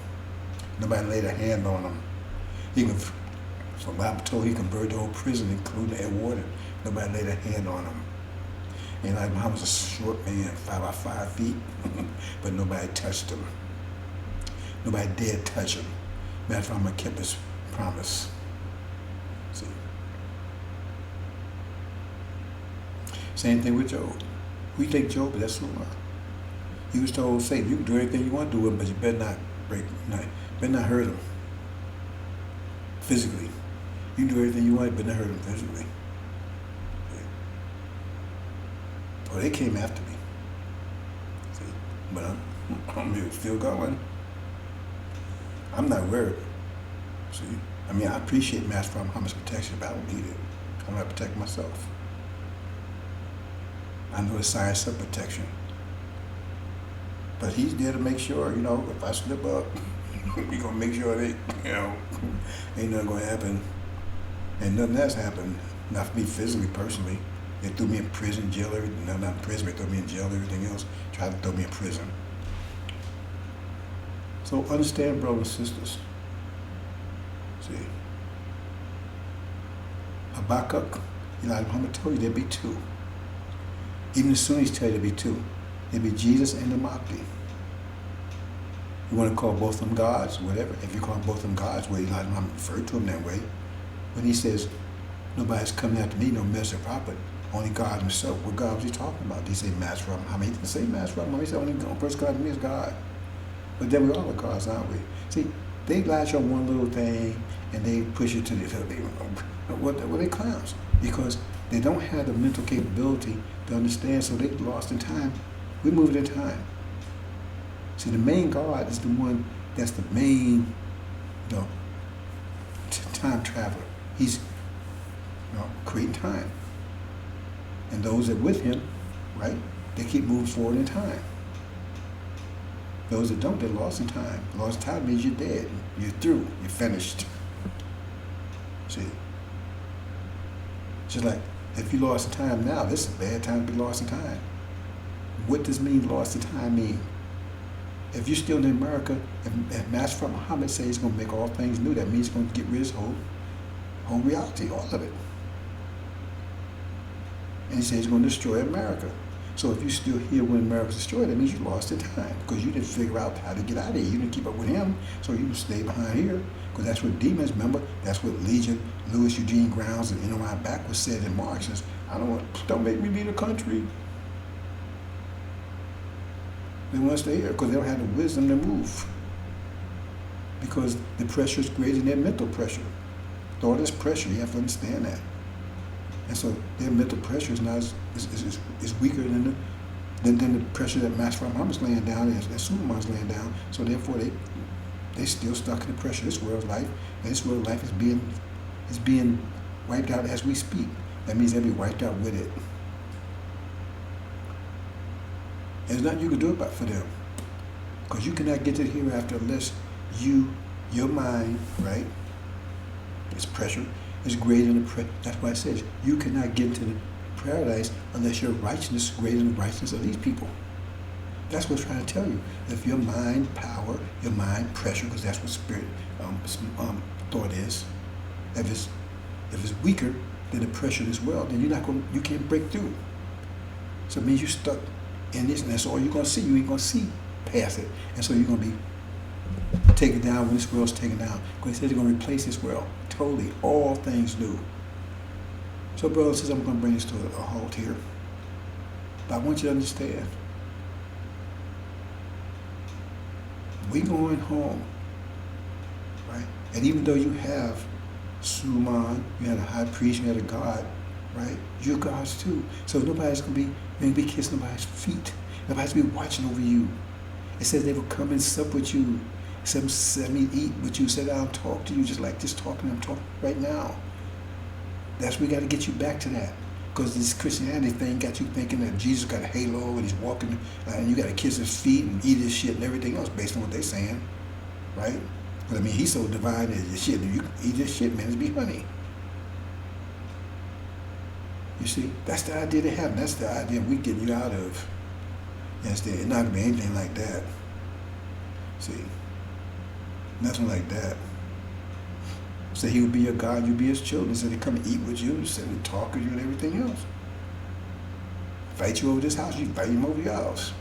Nobody laid a hand on him. So I'm told he converted the whole prison, including the warden. Nobody laid a hand on him. And Elijah Muhammad was a short man, 5 by 5 feet, but nobody touched him. Nobody dared touch him. Master Muhammad kept his promise. See? Same thing with Job. We take Job, but that's Suleiman. He was told, Satan, you can do anything you want to do with him, but you better not better not hurt him physically. You can do everything you want, but not hurt him physically. Well, they came after me. See? But I'm here still going. I'm not worried. See? I mean, I appreciate Master Muhammad's protection, but I don't need it. I'm going to protect myself. I know the science of protection. But he's there to make sure, if I slip up, he's going to make sure that, ain't nothing going to happen. And nothing has happened. Not for me physically, personally. They threw me in prison, jail, everything. No, not in prison, they threw me in jail, everything else. Tried to throw me in prison. So understand, brothers and sisters. See. Habakkuk, Elijah Muhammad told you there'd be two. Even the Sunnis tell you there'd be two. There'd be Jesus and the Mahdi. You want to call both of them gods, whatever. If you call both of them gods, well, Elijah Muhammad referred to them that way. When he says, nobody's coming after me, no messenger prophet, only God himself. What God was he talking about? Did he say Master Muhammad? He didn't say Master Muhammad. He said only person God to me is God. But then we all are gods, aren't we? See, they latch on one little thing and they push it to the other. They clowns because they don't have the mental capability to understand, so they lost in time. We moved in time. See, the main God is the one that's the main, time traveler. He's, creating time. And those that with him, right, they keep moving forward in time. Those that don't, they're lost in time. Lost in time means you're dead. You're through. You're finished. See? Just like, if you lost in time now, this is a bad time to be lost in time. What does mean lost in time mean? If you're still in America, if Master Muhammad says he's going to make all things new, that means he's going to get rid of his whole reality, all of it. And he says he's going to destroy America. So if you're still here when America's destroyed, that means you lost in time because you didn't figure out how to get out of here. You didn't keep up with him, so you stay behind here because that's what demons, remember, that's what Legion, Louis Eugene Grounds, and N.O.I. Back was said in Marx is, don't make me leave the country. They want to stay here because they don't have the wisdom to move. Because the pressure is greater than their mental pressure. Thought is pressure, you have to understand that. And so their mental pressure is not is weaker than the pressure that Master Muhammad's laying down, and Suleiman's laying down. So therefore they still stuck in the pressure of this world's life, and this world's life is being wiped out as we speak. That means they'll be wiped out with it. There's nothing you can do about it for them. Because you cannot get to the hereafter unless your mind, right, this pressure is greater than the pressure. That's why it says you cannot get into the paradise unless your righteousness is greater than the righteousness of these people. That's what it's trying to tell you. If your mind power, your mind pressure, because that's what spirit thought is. If it's weaker than the pressure of this world, then you can't break through. So it means you're stuck in this, and that's all you're going to see. You ain't going to see past it. And so you're going to be taken down when this world's taken down. Because he says he's going to replace this world. Totally. All things new. So, brothers and sisters, I'm going to bring this to a halt here. But I want you to understand. We going home. Right? And even though you have Suleiman, you had a high priest, you had a God, right? You're gods too. So nobody's going to be kissing nobody's feet. Nobody's going to be watching over you. It says they will come and sup with you. Some eat with you, sit down and talk to you just like this talking I'm talking right now. That's we got to get you back to that. Because this Christianity thing got you thinking that Jesus got a halo and he's walking and you got to kiss his feet and eat his shit and everything else based on what they're saying. Right? But I mean, he's so divine that his shit, you can eat his shit, man, it's be honey. You see, that's the idea they have. That's the idea we getting you out of. Yes, it's not going to be anything like that. See, nothing like that. So he would be your God, you be his children. So they come and eat with you, sit and talk with you and everything else. Fight you over this house, you fight him over your house.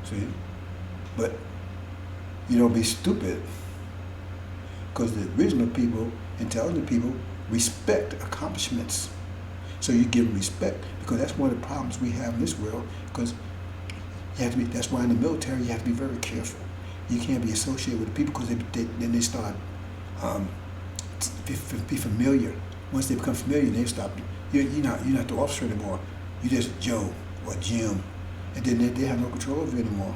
See? But you don't be stupid. Because the original people, intelligent people, respect accomplishments. So you give them respect, because that's one of the problems we have in this world. Because you have to be. That's why in the military you have to be very careful. You can't be associated with the people, because then they start be familiar. Once they become familiar, they stop. You're not the officer anymore. You're just Joe or Jim, and then they have no control over you anymore.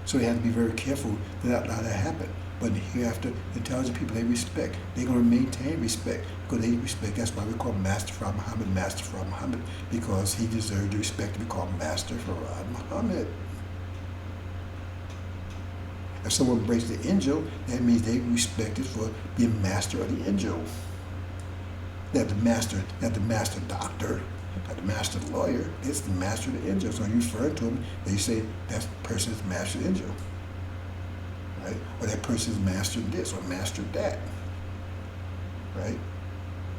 So they have to be very careful to not allow that to happen. But hereafter, intelligent people, they respect. They're going to maintain respect, because they respect. That's why we call Master Farad Muhammad, because he deserved the respect to be called Master Farad Muhammad. If someone breaks the angel, that means they respected for being master of the angel. Not the master doctor, not the master lawyer. It's the master of the angel. So you refer to him, they say that person is master of the angel. Right? Or that person is master this or master that. Right?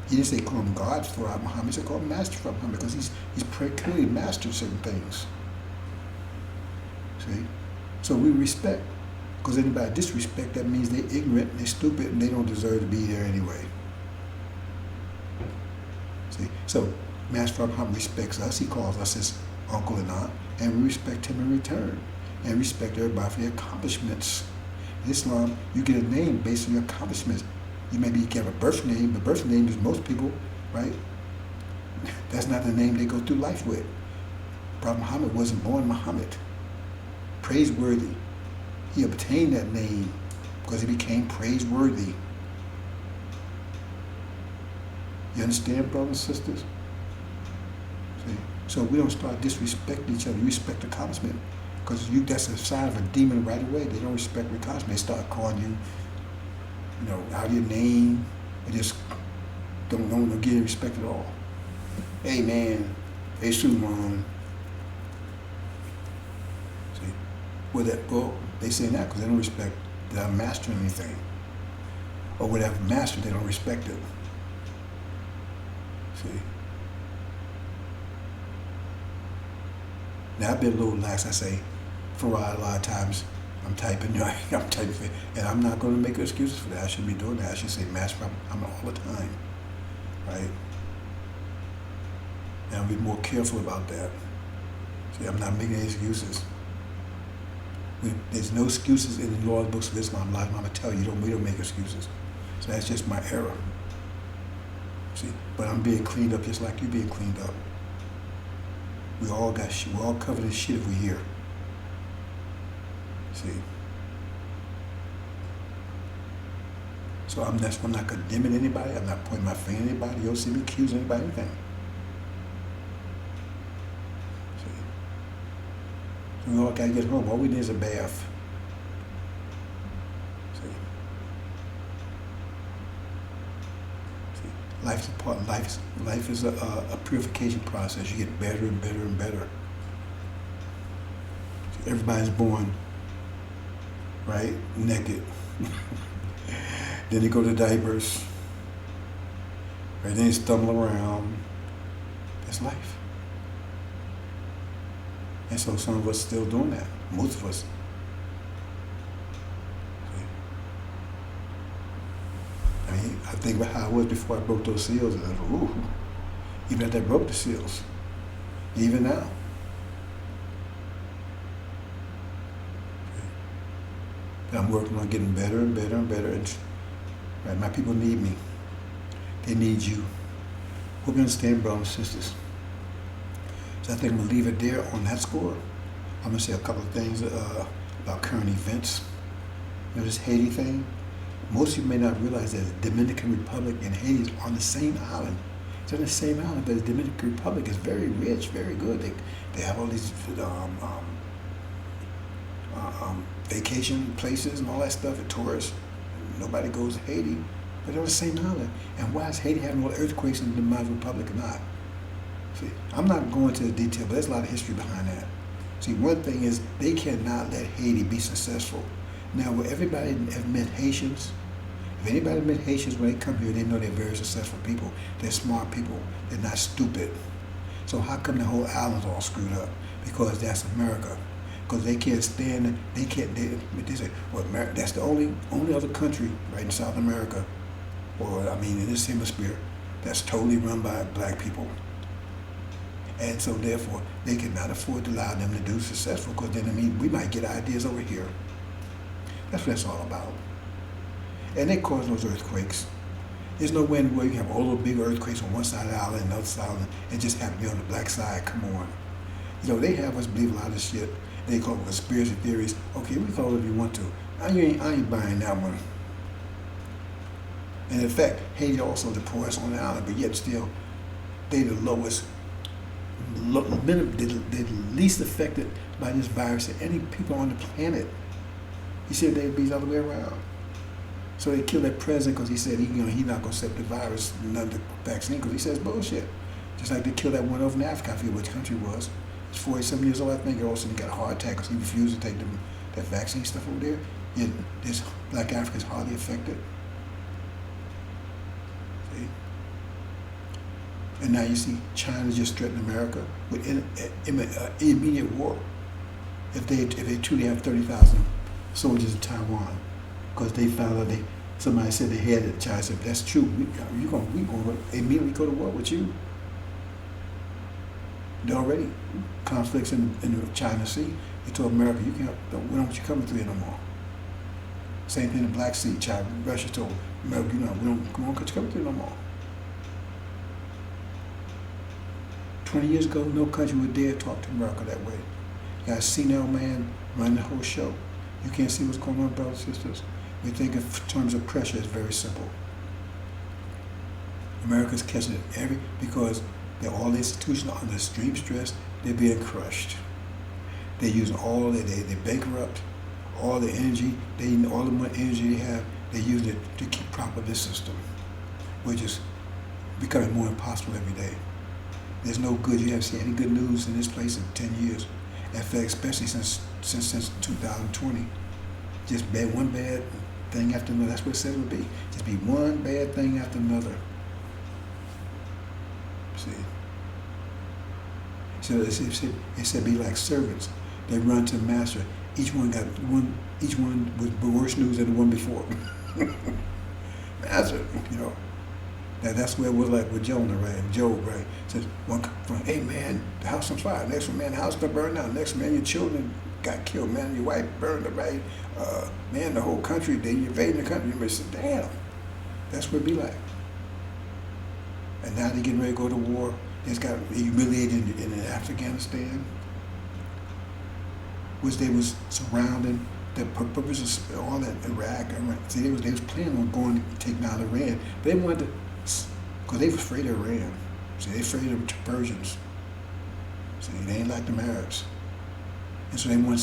He didn't say call him God for Muhammad, he said call him Master for Muhammad, because he's clearly mastered certain things. See? So we respect. Because anybody disrespect, that means they're ignorant, they're stupid, and they don't deserve to be there anyway. See? So Master Muhammad respects us. He calls us his uncle and aunt, and we respect him in return. And respect everybody for their accomplishments. In Islam, you get a name based on your accomplishments. You maybe get a birth name. The birth name is most people, right? That's not the name they go through life with. Prophet Muhammad wasn't born Muhammad. Praiseworthy. He obtained that name because he became praiseworthy. You understand, brothers and sisters? See? So we don't start disrespecting each other. You respect accomplishment. Because that's a sign of a demon right away. They don't respect your accomplishment. They start calling you, out of your name. They just don't give you respect at all. Hey man, hey Suman. See? Well, they say that because they don't respect that I'm mastering anything. Or whatever mastered, they don't respect it. See? Now I've been a little lax. I say, Farad, a lot of times I'm typing, and I'm not going to make excuses for that. I shouldn't be doing that. I should say Master, I'm all the time, right? And I'll be more careful about that. See, I'm not making any excuses. There's no excuses in the Lord's books of Islam. I'm going to tell you, we don't make excuses. So that's just my error. See, but I'm being cleaned up just like you being cleaned up. We all got shit. We're all covered in shit if we're here. See? So I'm not condemning anybody. I'm not pointing my finger at anybody. You don't see me accusing anybody of anything. See? So we all got to get home. All we need is a bath. See? See? Life's a part. Life is a purification process. You get better and better and better. See, everybody's born, right, naked. Then they go to diapers. Right, then they stumble around. That's life. And so some of us still doing that. Most of us. I mean, I think about how I was before I broke those seals, and I was, ooh, even after I broke the seals, even now. And I'm working on getting better and better and better. And, right, my people need me. They need you. Hope you understand, brothers and sisters. So I think I'm going to leave it there on that score. I'm going to say a couple of things about current events. This Haiti thing. Most of you may not realize that the Dominican Republic and Haiti is on the same island. It's on the same island, but the Dominican Republic is very rich, very good. They have all these vacation places and all that stuff, and tourists. Nobody goes to Haiti, but they're on the same island. And why is Haiti having all the earthquakes in the Dominican Republic or not? See, I'm not going into the detail, but there's a lot of history behind that. See, one thing is they cannot let Haiti be successful. Now, will everybody have met Haitians? If anybody met Haitians when they come here, they know they're very successful people. They're smart people. They're not stupid. So how come the whole island's all screwed up? Because that's America. Because they can't stand it. They say, well, that's the only other country right in South America, or I mean in this hemisphere, that's totally run by black people. And so therefore, they cannot afford to allow them to do successful, because then, I mean, we might get ideas over here. That's what it's all about. And they cause those earthquakes. There's no way in the world you can have all those big earthquakes on one side of the island and the other side, and just happen to be on the black side. Come on. You know, they have us believe a lot of shit. They call it conspiracy theories. Okay, we call it if you want to. I ain't buying that one. And in fact, Haiti also the poorest on the island, but yet still, they the lowest, they're the least affected by this virus than any people on the planet. He said they'd be the other way around. So they killed that president because he said he's not going to accept the virus, none of the vaccine, because he says bullshit. Just like they killed that one over in Africa, I forget which country it was. He's 47 years old, I think. Also, he got a heart attack because he refused to take that vaccine stuff over there. Yet this black Africa is hardly affected. See? And now you see China just threatening America with immediate war if they truly have 30,000 soldiers in Taiwan, because they found out somebody said they had it. China said, that's true. We going to immediately go to war with you. There are already conflicts in the China Sea. They told America, we don't want you coming through here no more. Same thing in the Black Sea. Russia told America, we don't want you coming through no more. 20 years ago, no country would dare talk to America that way. You got a senile man running the whole show. You can't see what's going on, brothers and sisters. We think in terms of pressure, it's very simple. America's catching it because all the institutions are under extreme stress. They're being crushed. They're using they bankrupt all the energy. All the more energy they have, they use it to keep propping this system, which is becoming more impossible every day. There's no good. You haven't seen any good news in this place in 10 years. In fact, especially since 2020, just one bad thing after another. That's what it said it would be. Just be one bad thing after another. See. So it said be like servants. They run to the master. Each one was worse news than the one before. Master, That's where it was like with Jonah, right? And Job, right? Says one from, hey man, the house on fire. Next one, man, the house gonna burn down. Next man, your children got killed. Man, your wife burned up, right? Man, the whole country, they invading the country. You may say, damn, that's what it be like. And now they're getting ready to go to war. They just got humiliated in Afghanistan, which they was surrounding. The purpose of all that Iraq. See, they was planning on going to take down Iran. They wanted to, because they was afraid of Iran. See, they afraid of the Persians. See, they ain't like them Arabs. And so they wanted to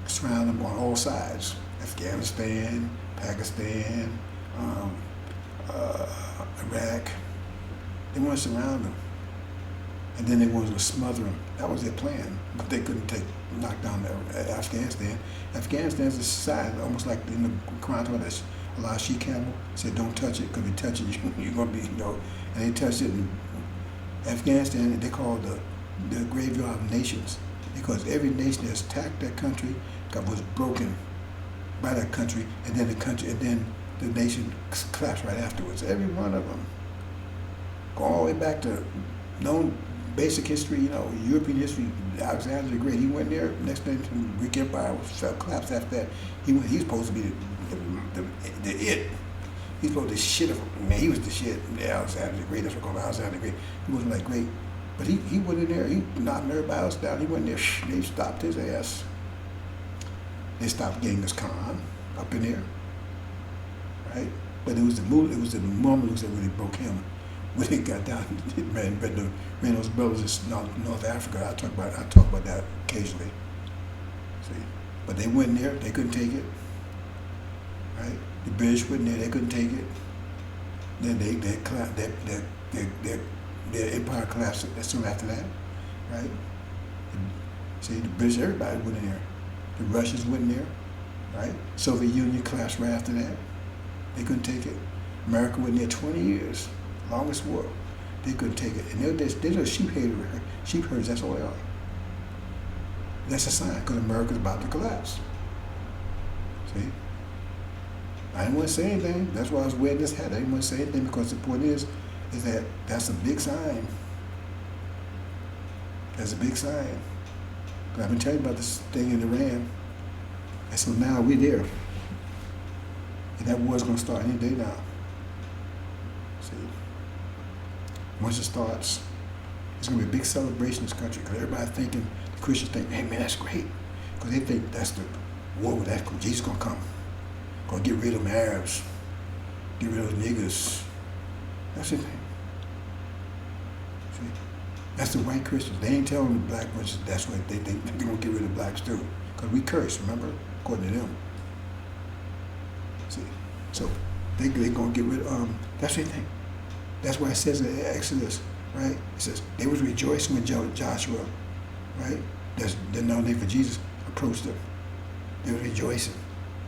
surround them on all sides. Afghanistan, Pakistan, Iraq. They wanted to surround them. And then they wanted to smother them. That was their plan. But they couldn't knock down Afghanistan. Afghanistan's a society, almost like in the Quran, that Allah she camel said, don't touch it, because if you touch it, you're going to be, And they touched it. In Afghanistan, they call it the graveyard of nations, because every nation that's attacked that country was broken by that country, and then the nation collapsed right afterwards. Every one of them. Go all the way back to known basic history, European history. Alexander the Great, he went there. Next thing, the Greek Empire collapsed after that. He's supposed to be the it. He's supposed to shit of man. He was the shit. Alexander the Great. That's what called Alexander the Great. He wasn't like great, but he went in there. He knocked everybody else down. He went in there. They stopped his ass. They stopped Genghis Khan up in there, right? But it was the Mamluks that really broke him. When he got down, ran those brothers in North Africa. I talk about that occasionally. See, but they went there. They couldn't take it. Right? The British went there. They couldn't take it. Then their empire collapsed soon after that. Right? See, the British, everybody went in there. The Russians went in there. Right? Soviet Union collapsed right after that. They couldn't take it. America went there 20 years. Longest war. They couldn't take it. And they're just sheep herders, that's all they are. That's a sign, because America's about to collapse. See? I didn't want to say anything. That's why I was wearing this hat. I didn't want to say anything because the point is that that's a big sign. That's a big sign. I've been telling you about this thing in Iran. And so now we're there. And that war's going to start any day now. See? Once it starts, it's going to be a big celebration in this country because everybody thinking, the Christians think, hey man, that's great. Because they think that's the war where Jesus is going to come. Going to get rid of them Arabs. Get rid of the niggers. That's the thing. See? That's the white Christians. They ain't telling the black ones that's what they think they're going to get rid of blacks too. Because we curse, remember? According to them. See? So they're going to get rid of, that's the thing. That's why it says in Exodus, right? It says, they was rejoicing when Joshua, right? That's the name for Jesus, approached them. They were rejoicing.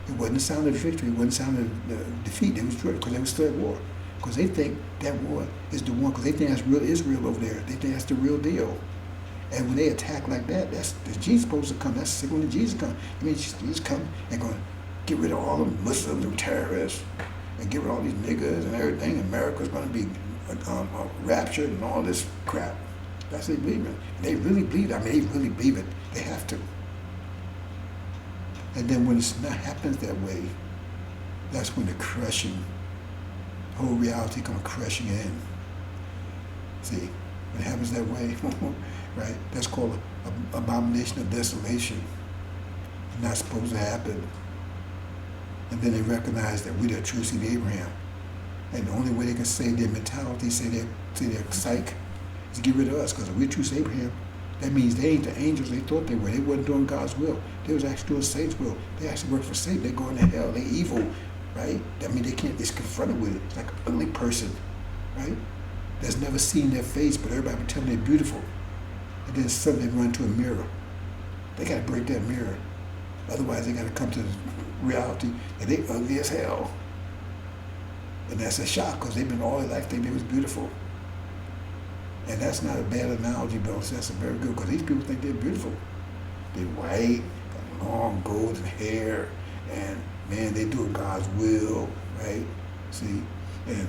It wasn't a sound of victory. It wasn't a sound of defeat. They was joyful because they were still at war. Because they think that war is the one, because they think that's real Israel over there. They think that's the real deal. And when they attack like that, that's Jesus supposed to come. That's when Jesus comes. I mean, Jesus come and going to get rid of all the Muslims and terrorists and get rid of all these niggas and everything. America's going to be raptured and all this crap. That's what they believe in. And they really believe it. I mean, they really believe it. They have to. And then when it's not happens that way, that's when the crushing, whole reality comes crushing in. See, when it happens that way, right? That's called an abomination of desolation. It's not supposed to happen. And then they recognize that we're the true seed of Abraham. And the only way they can save their mentality, say their psyche, is to get rid of us. Because if we're true seed of Abraham, that means they ain't the angels they thought they were. They wasn't doing God's will. They was actually doing Satan's will. They actually work for Satan. They're going to hell. They're evil, right? I mean, they can't, it's confronted with it. It's like an ugly person, right? That's never seen their face, but everybody would tell them they're beautiful. And then suddenly they run to a mirror. They got to break that mirror. Otherwise, they got to come to the reality that they ugly as hell. And that's a shock because they've been all their life thinking they was beautiful. And that's not a bad analogy, but that's a very good, because these people think they're beautiful. They're white, got long golden hair, and man, they do God's will, right? See, and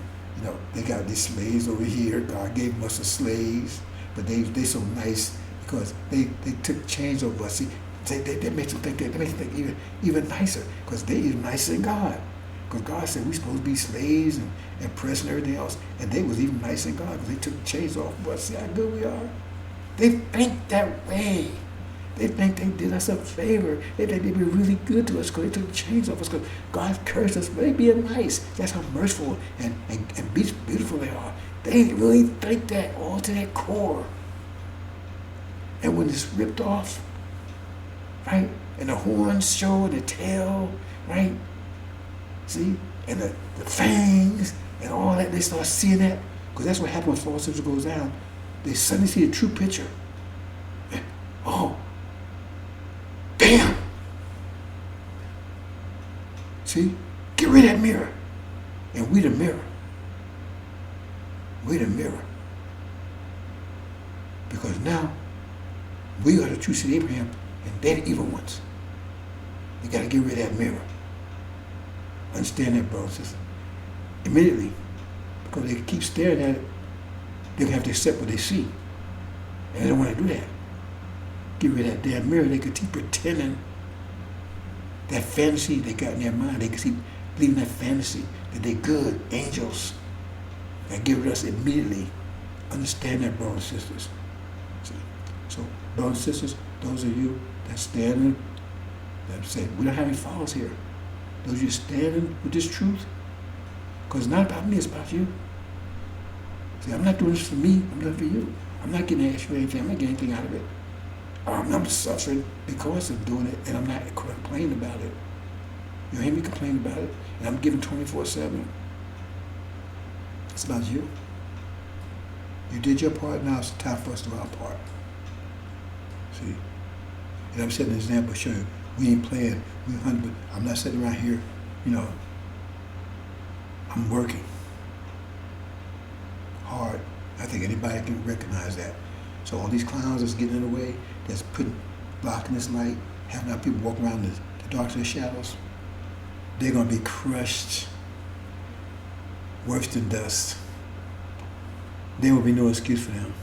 they got these slaves over here. God gave us the slaves, but they so nice because they took change over us. See, they make them think they make them think even nicer because they even nicer than God. Because God said we're supposed to be slaves and oppressed and everything else. And they was even nicer than God because they took the chains off. But see how good we are? They think that way. They think they did us a favor. They think they be really good to us because they took the chains off us because God cursed us. But they being nice. That's how merciful and beautiful they are. They really think that all to their core. And when it's ripped off, right? And the horns show and the tail, right? See? And the fangs and all that, they start seeing that. Because that's what happens when false scripture goes down. They suddenly see the true picture. And, oh, damn. See? Get rid of that mirror. And we the mirror. We the mirror. Because now, we are the true seed of Abraham, and they're the evil ones. You got to get rid of that mirror. Understand that, brothers and sisters. Immediately, because they keep staring at it, they'll have to accept what they see. And they don't want to do that. Get rid of that damn mirror. They could keep pretending that fantasy they got in their mind. They could keep believing that fantasy, that they're good angels. And get rid of us immediately. Understand that, brothers and sisters. See? So, brothers and sisters, those of you that standing, that say, we don't have any followers here. Those of you standing with this truth, because it's not about me, it's about you. See, I'm not doing this for me, I'm doing it for you. I'm not getting asked for anything, I'm not getting anything out of it. I'm suffering because of doing it, and I'm not complaining about it. You hear me complain about it, and I'm giving 24/7. It's about you. You did your part, now it's time for us to do our part. See? And I'm setting an example showing you, we ain't playing, we 100, I'm not sitting around here, I'm working hard. I think anybody can recognize that. So all these clowns that's getting in the way, that's blocking this light, having our people walk around the dark of the shadows, they're going to be crushed worse than dust. There will be no excuse for them.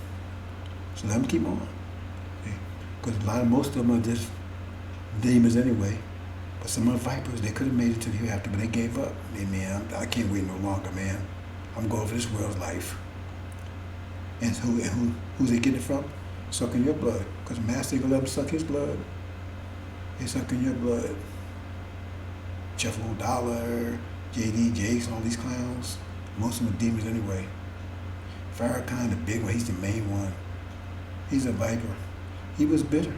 So let them keep on. Because most of them are just demons anyway. But some of the vipers, they could have made it to the hereafter, but they gave up. Man, I can't wait no longer, man. I'm going for this world's life. And who's they getting it from? Sucking your blood. Because the master ain't gonna let them suck his blood. They sucking your blood. Jeff Dollar, JD Jakes, all these clowns. Most of them are demons anyway. Farrakhan, the big one, he's the main one. He's a viper. He was bitter.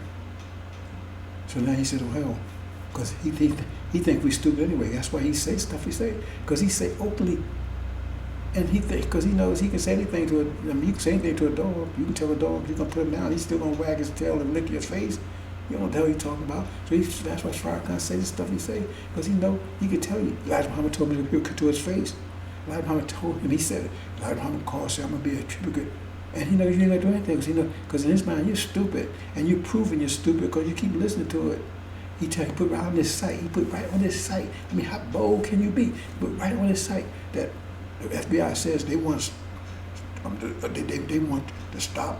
So now he said, oh hell, because he think we stupid anyway. That's why he say stuff he say. Because he say openly, and he think, because he knows he can say anything to a, I mean, you can say anything to a dog. You can tell a dog, you're going to put him down, he's still going to wag his tail and lick your face. You don't know what the hell he's talking about. So that's why Farrakhan say the stuff he say, because he know, he can tell you. Elijah Muhammad told me to his face. Elijah Muhammad told him, he said, Elijah Muhammad called, said, I'm going to be a hypocrite. And he knows you're not doing anything, because in his mind, you're stupid. And you're proving you're stupid because you keep listening to it. He put right on this site. He put right on this site. I mean, how bold can you be? But right on this site that the FBI says they want, they want to stop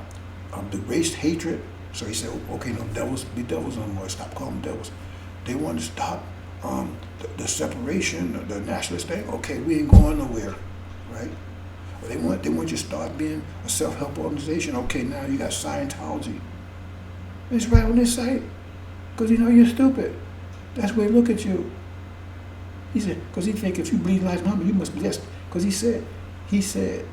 the race hatred. So he said, okay, no devils, be devils no more. Stop calling them devils. They want to stop the separation, the nationalist thing. Okay, we ain't going nowhere, right? They want you to start being a self-help organization. Okay, now you got Scientology. It's right on this site. Because you know you're stupid. That's the way they look at you. He said, because he think if you believe Elijah Muhammad, you must be blessed. Because he said,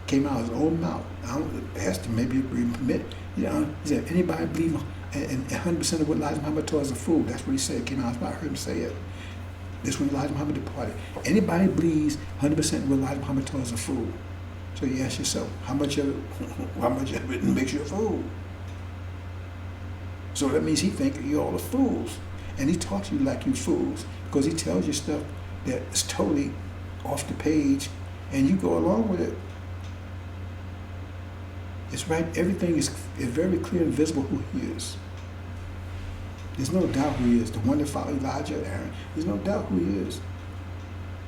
came out of his own mouth. I asked him, maybe you permit. You know, he said, anybody believe and 100% of what Elijah Muhammad taught is a fool. That's what he said. Came out of his mouth. I heard him say it. This when Elijah Muhammad departed. Anybody believes 100% of what Elijah Muhammad taught is a fool. So you ask yourself, how much of it makes you a fool? So that means he thinks you're all the fools. And he talks to you like you fools because he tells you stuff that is totally off the page and you go along with it. It's right, everything is very clear and visible who he is. There's no doubt who he is. The one that followed Elijah, Aaron, there's no doubt who he is.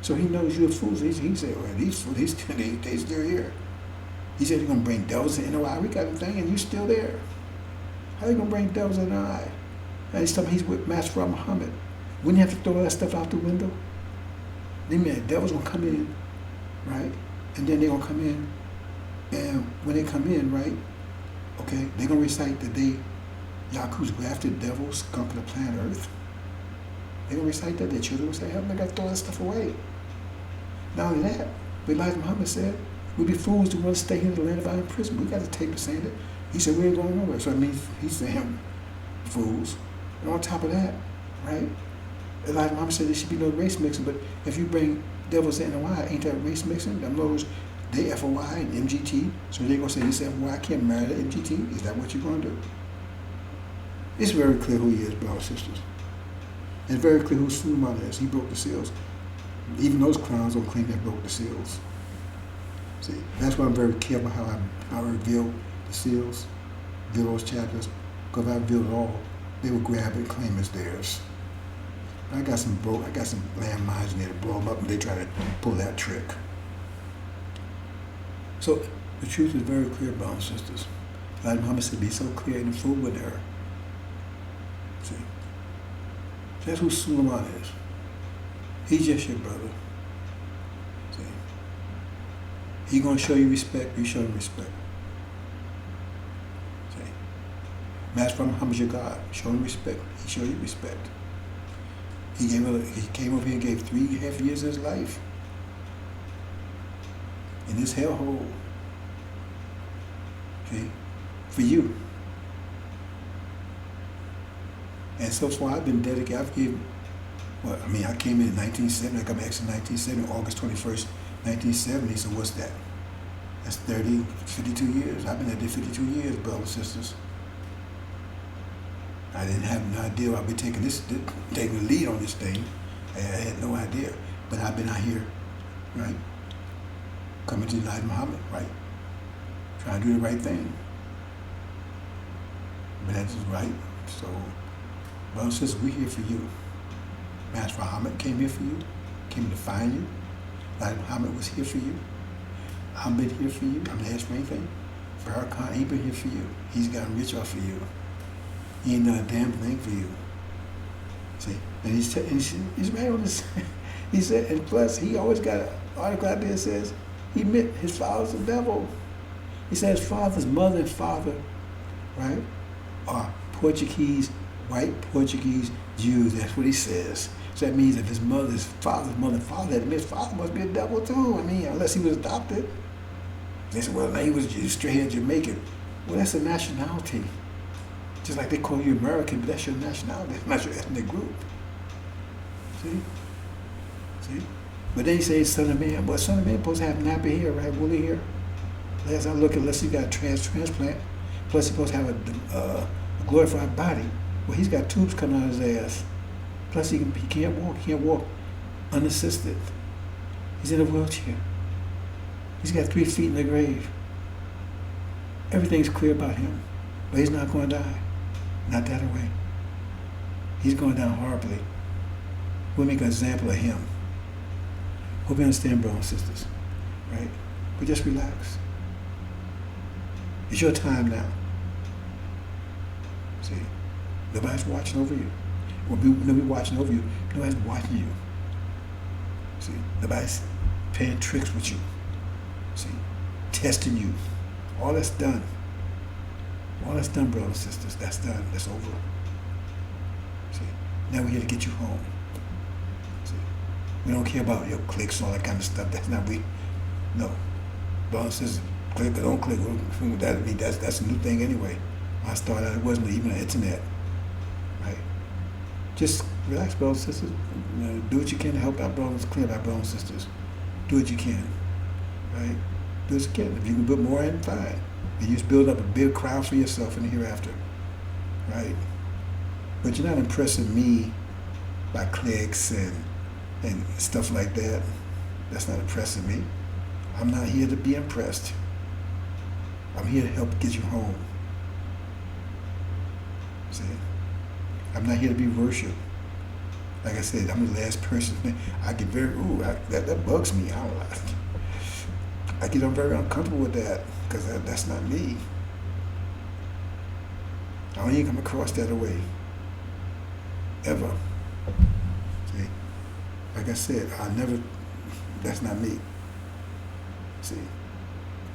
So he knows you're fools. He said, well, these fools, they still here. He said, you're going to bring devils in NOI. We got the thing and you're still there. How are you going to bring devils in the eye? And he's talking, he's with Master Muhammad. Wouldn't you have to throw that stuff out the window? Then the devils going to come in, right? And then they're going to come in. And when they come in, right, okay, they're going to recite the day Yaku's go after the devils, conquer the planet Earth. They're going to recite that. Their children will say, hell, I got to throw that stuff away. Not only that, but Elijah Muhammad said, we'd be fools to want to stay here in the land of our imprisonment. We got to tape it saying that. He said, we ain't going nowhere. So it means he's saying, fools. And on top of that, right, Elijah Muhammad said there should be no race mixing, but if you bring devils in NOI, ain't that race mixing? In other words, they FOI and MGT, so they're going to say this FOI can't marry the MGT. Is that what you're going to do? It's very clear who he is, brothers and sisters. It's very clear who Suleiman is. He broke the seals. Even those clowns don't claim they broke the seals. See, that's why I'm very careful how I reveal the seals, reveal those chapters, because if I reveal it all, they will grab it and claim it's theirs. I got some landmines in there to blow them up, and they try to pull that trick. So the truth is very clear, brothers and sisters. Elijah Muhammad said, be so clear and fool with her. See, that's who Suleiman is. He's just your brother. See, he's gonna show you respect. You show him respect. See, Master Muhammad's your God. Show him respect. He show you respect. He came over here and gave 3.5 years of his life in this hellhole, okay, for you. And so far I've been dedicated. I've given, well, I mean, I came in 1970, I got my ex in 1970, August 21st, 1970, so what's that? That's 52 years. I've been at there 52 years, brothers and sisters. I didn't have no idea I'd be taking the lead on this thing. I had no idea. But I've been out here, right? Coming to Elijah Muhammad, right? Trying to do the right thing. But that's right. So, brothers and sisters, we're here for you. Master Muhammad came here for you, came to find you. Like Muhammad was here for you. I've been here for you. I'm not asking for anything. Farrakhan ain't been here for you. He's gotten rich off of you. He ain't done a damn thing for you. See? And he's right on this. He said, and plus he always got an article out there that says he met his father's the devil. He said his father's mother and father, right, are Portuguese, white Portuguese Jews. That's what he says. So that means if his father's mother and father had met, his father must be a devil too. I mean, unless he was adopted. They said, well, now he was straight Jamaican. Well, that's a nationality. Just like they call you American, but that's your nationality. It's not your ethnic group. See? See? But then he says son of man. Well, son of man supposed to have nappy hair, right? Woolly hair. Last I look, unless he got a transplant. Plus he's supposed to have a glorified body. Well, he's got tubes coming out of his ass. Plus he can't walk. He can't walk unassisted. He's in a wheelchair. He's got 3 feet in the grave. Everything's clear about him. But he's not going to die. Not that way. He's going down horribly. We'll make an example of him. Hope you understand, brothers and sisters. Right? But just relax. It's your time now. See? Nobody's watching over you. Nobody's watching over you. Nobody's watching you. See? Nobody's playing tricks with you. See? Testing you. All that's done. All that's done, brothers and sisters. That's done. That's over. See? Now we're here to get you home. See? We don't care about your clicks and all that kind of stuff. That's not we. No. Brothers and sisters, click or don't click. That's a new thing anyway. When I started out, it wasn't even the internet. Right? Just relax, brothers and sisters. Do what you can to help out brothers, clear out brothers and sisters. Do what you can. Right? Do what you can. If you can put more in, fine. And you just build up a big crowd for yourself in the hereafter. Right? But you're not impressing me by clicks and stuff like that. That's not impressing me. I'm not here to be impressed. I'm here to help get you home. See? I'm not here to be worshipped. Like I said, I'm the last person. I get very, that bugs me. I get very uncomfortable with that because that's not me. I don't even come across that way. Ever. See? Like I said, that's not me. See?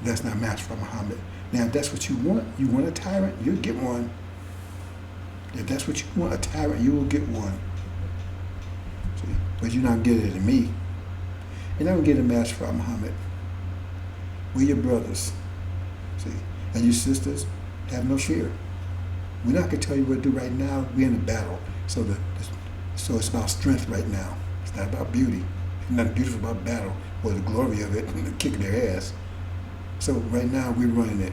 That's not matched for Muhammad. Now, if that's what you want a tyrant, you'll get one. If that's what you want, a tyrant, you will get one. See? But you're not getting it in me. You're not going to get a match for Muhammad. We're your brothers. See? And your sisters, have no fear. We're not going to tell you what to do right now. We're in a battle. So it's about strength right now. It's not about beauty. It's nothing beautiful about battle or the glory of it and kicking their ass. So right now we're running it.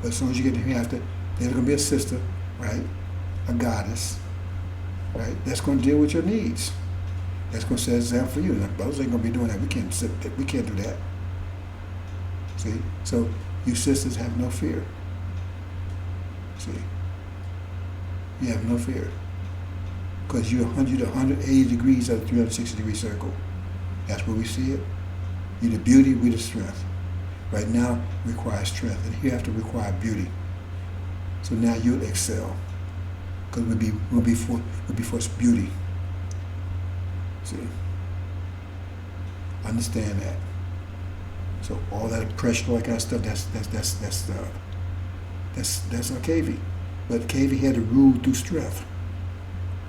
But as soon as you get to hereafter, there's going to be a sister, right? A goddess, right? That's going to deal with your needs. That's going to set an example for you. Now, brothers ain't going to be doing that. We can't do that. See? So you sisters have no fear. See? You have no fear. Because you're 100 to 180 degrees of the 360 degree circle. That's where we see it. You're the beauty, we're the strength. Right now it requires strength, and hereafter require beauty. So now you'll excel. Because we'll be for beauty. See? Understand that. So all that oppression, all that kind of stuff, that's on KV. But KV had to rule through strength.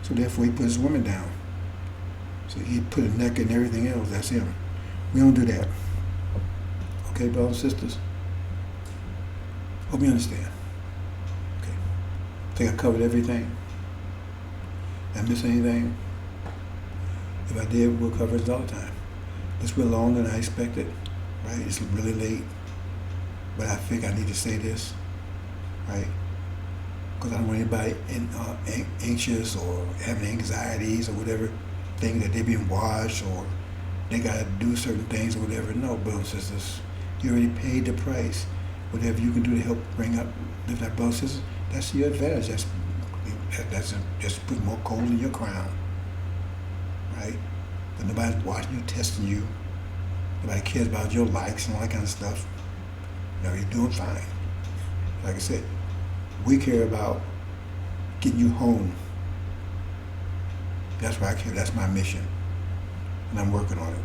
So therefore he put his woman down. So he put a neck and everything else, that's him. We don't do that. Okay, brothers and sisters? Hope you understand. Okay. I think I covered everything. Did I miss anything? If I did, we'll cover it another time. This went longer than I expected. Right? It's really late. But I think I need to say this. Right? Because I don't want anybody anxious or having anxieties or whatever, thinking that they're being watched or they got to do certain things or whatever. No, brothers and sisters. You already paid the price. Whatever you can do to help lift up brothers and sisters, that's your advantage. That's just put more coal in your crown. right? But nobody's watching you, testing you. Nobody cares about your likes and all that kind of stuff. You know, you're doing fine. Like I said, we care about getting you home. That's what I care. That's my mission. And I'm working on it.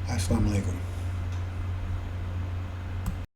Assalamu alaikum.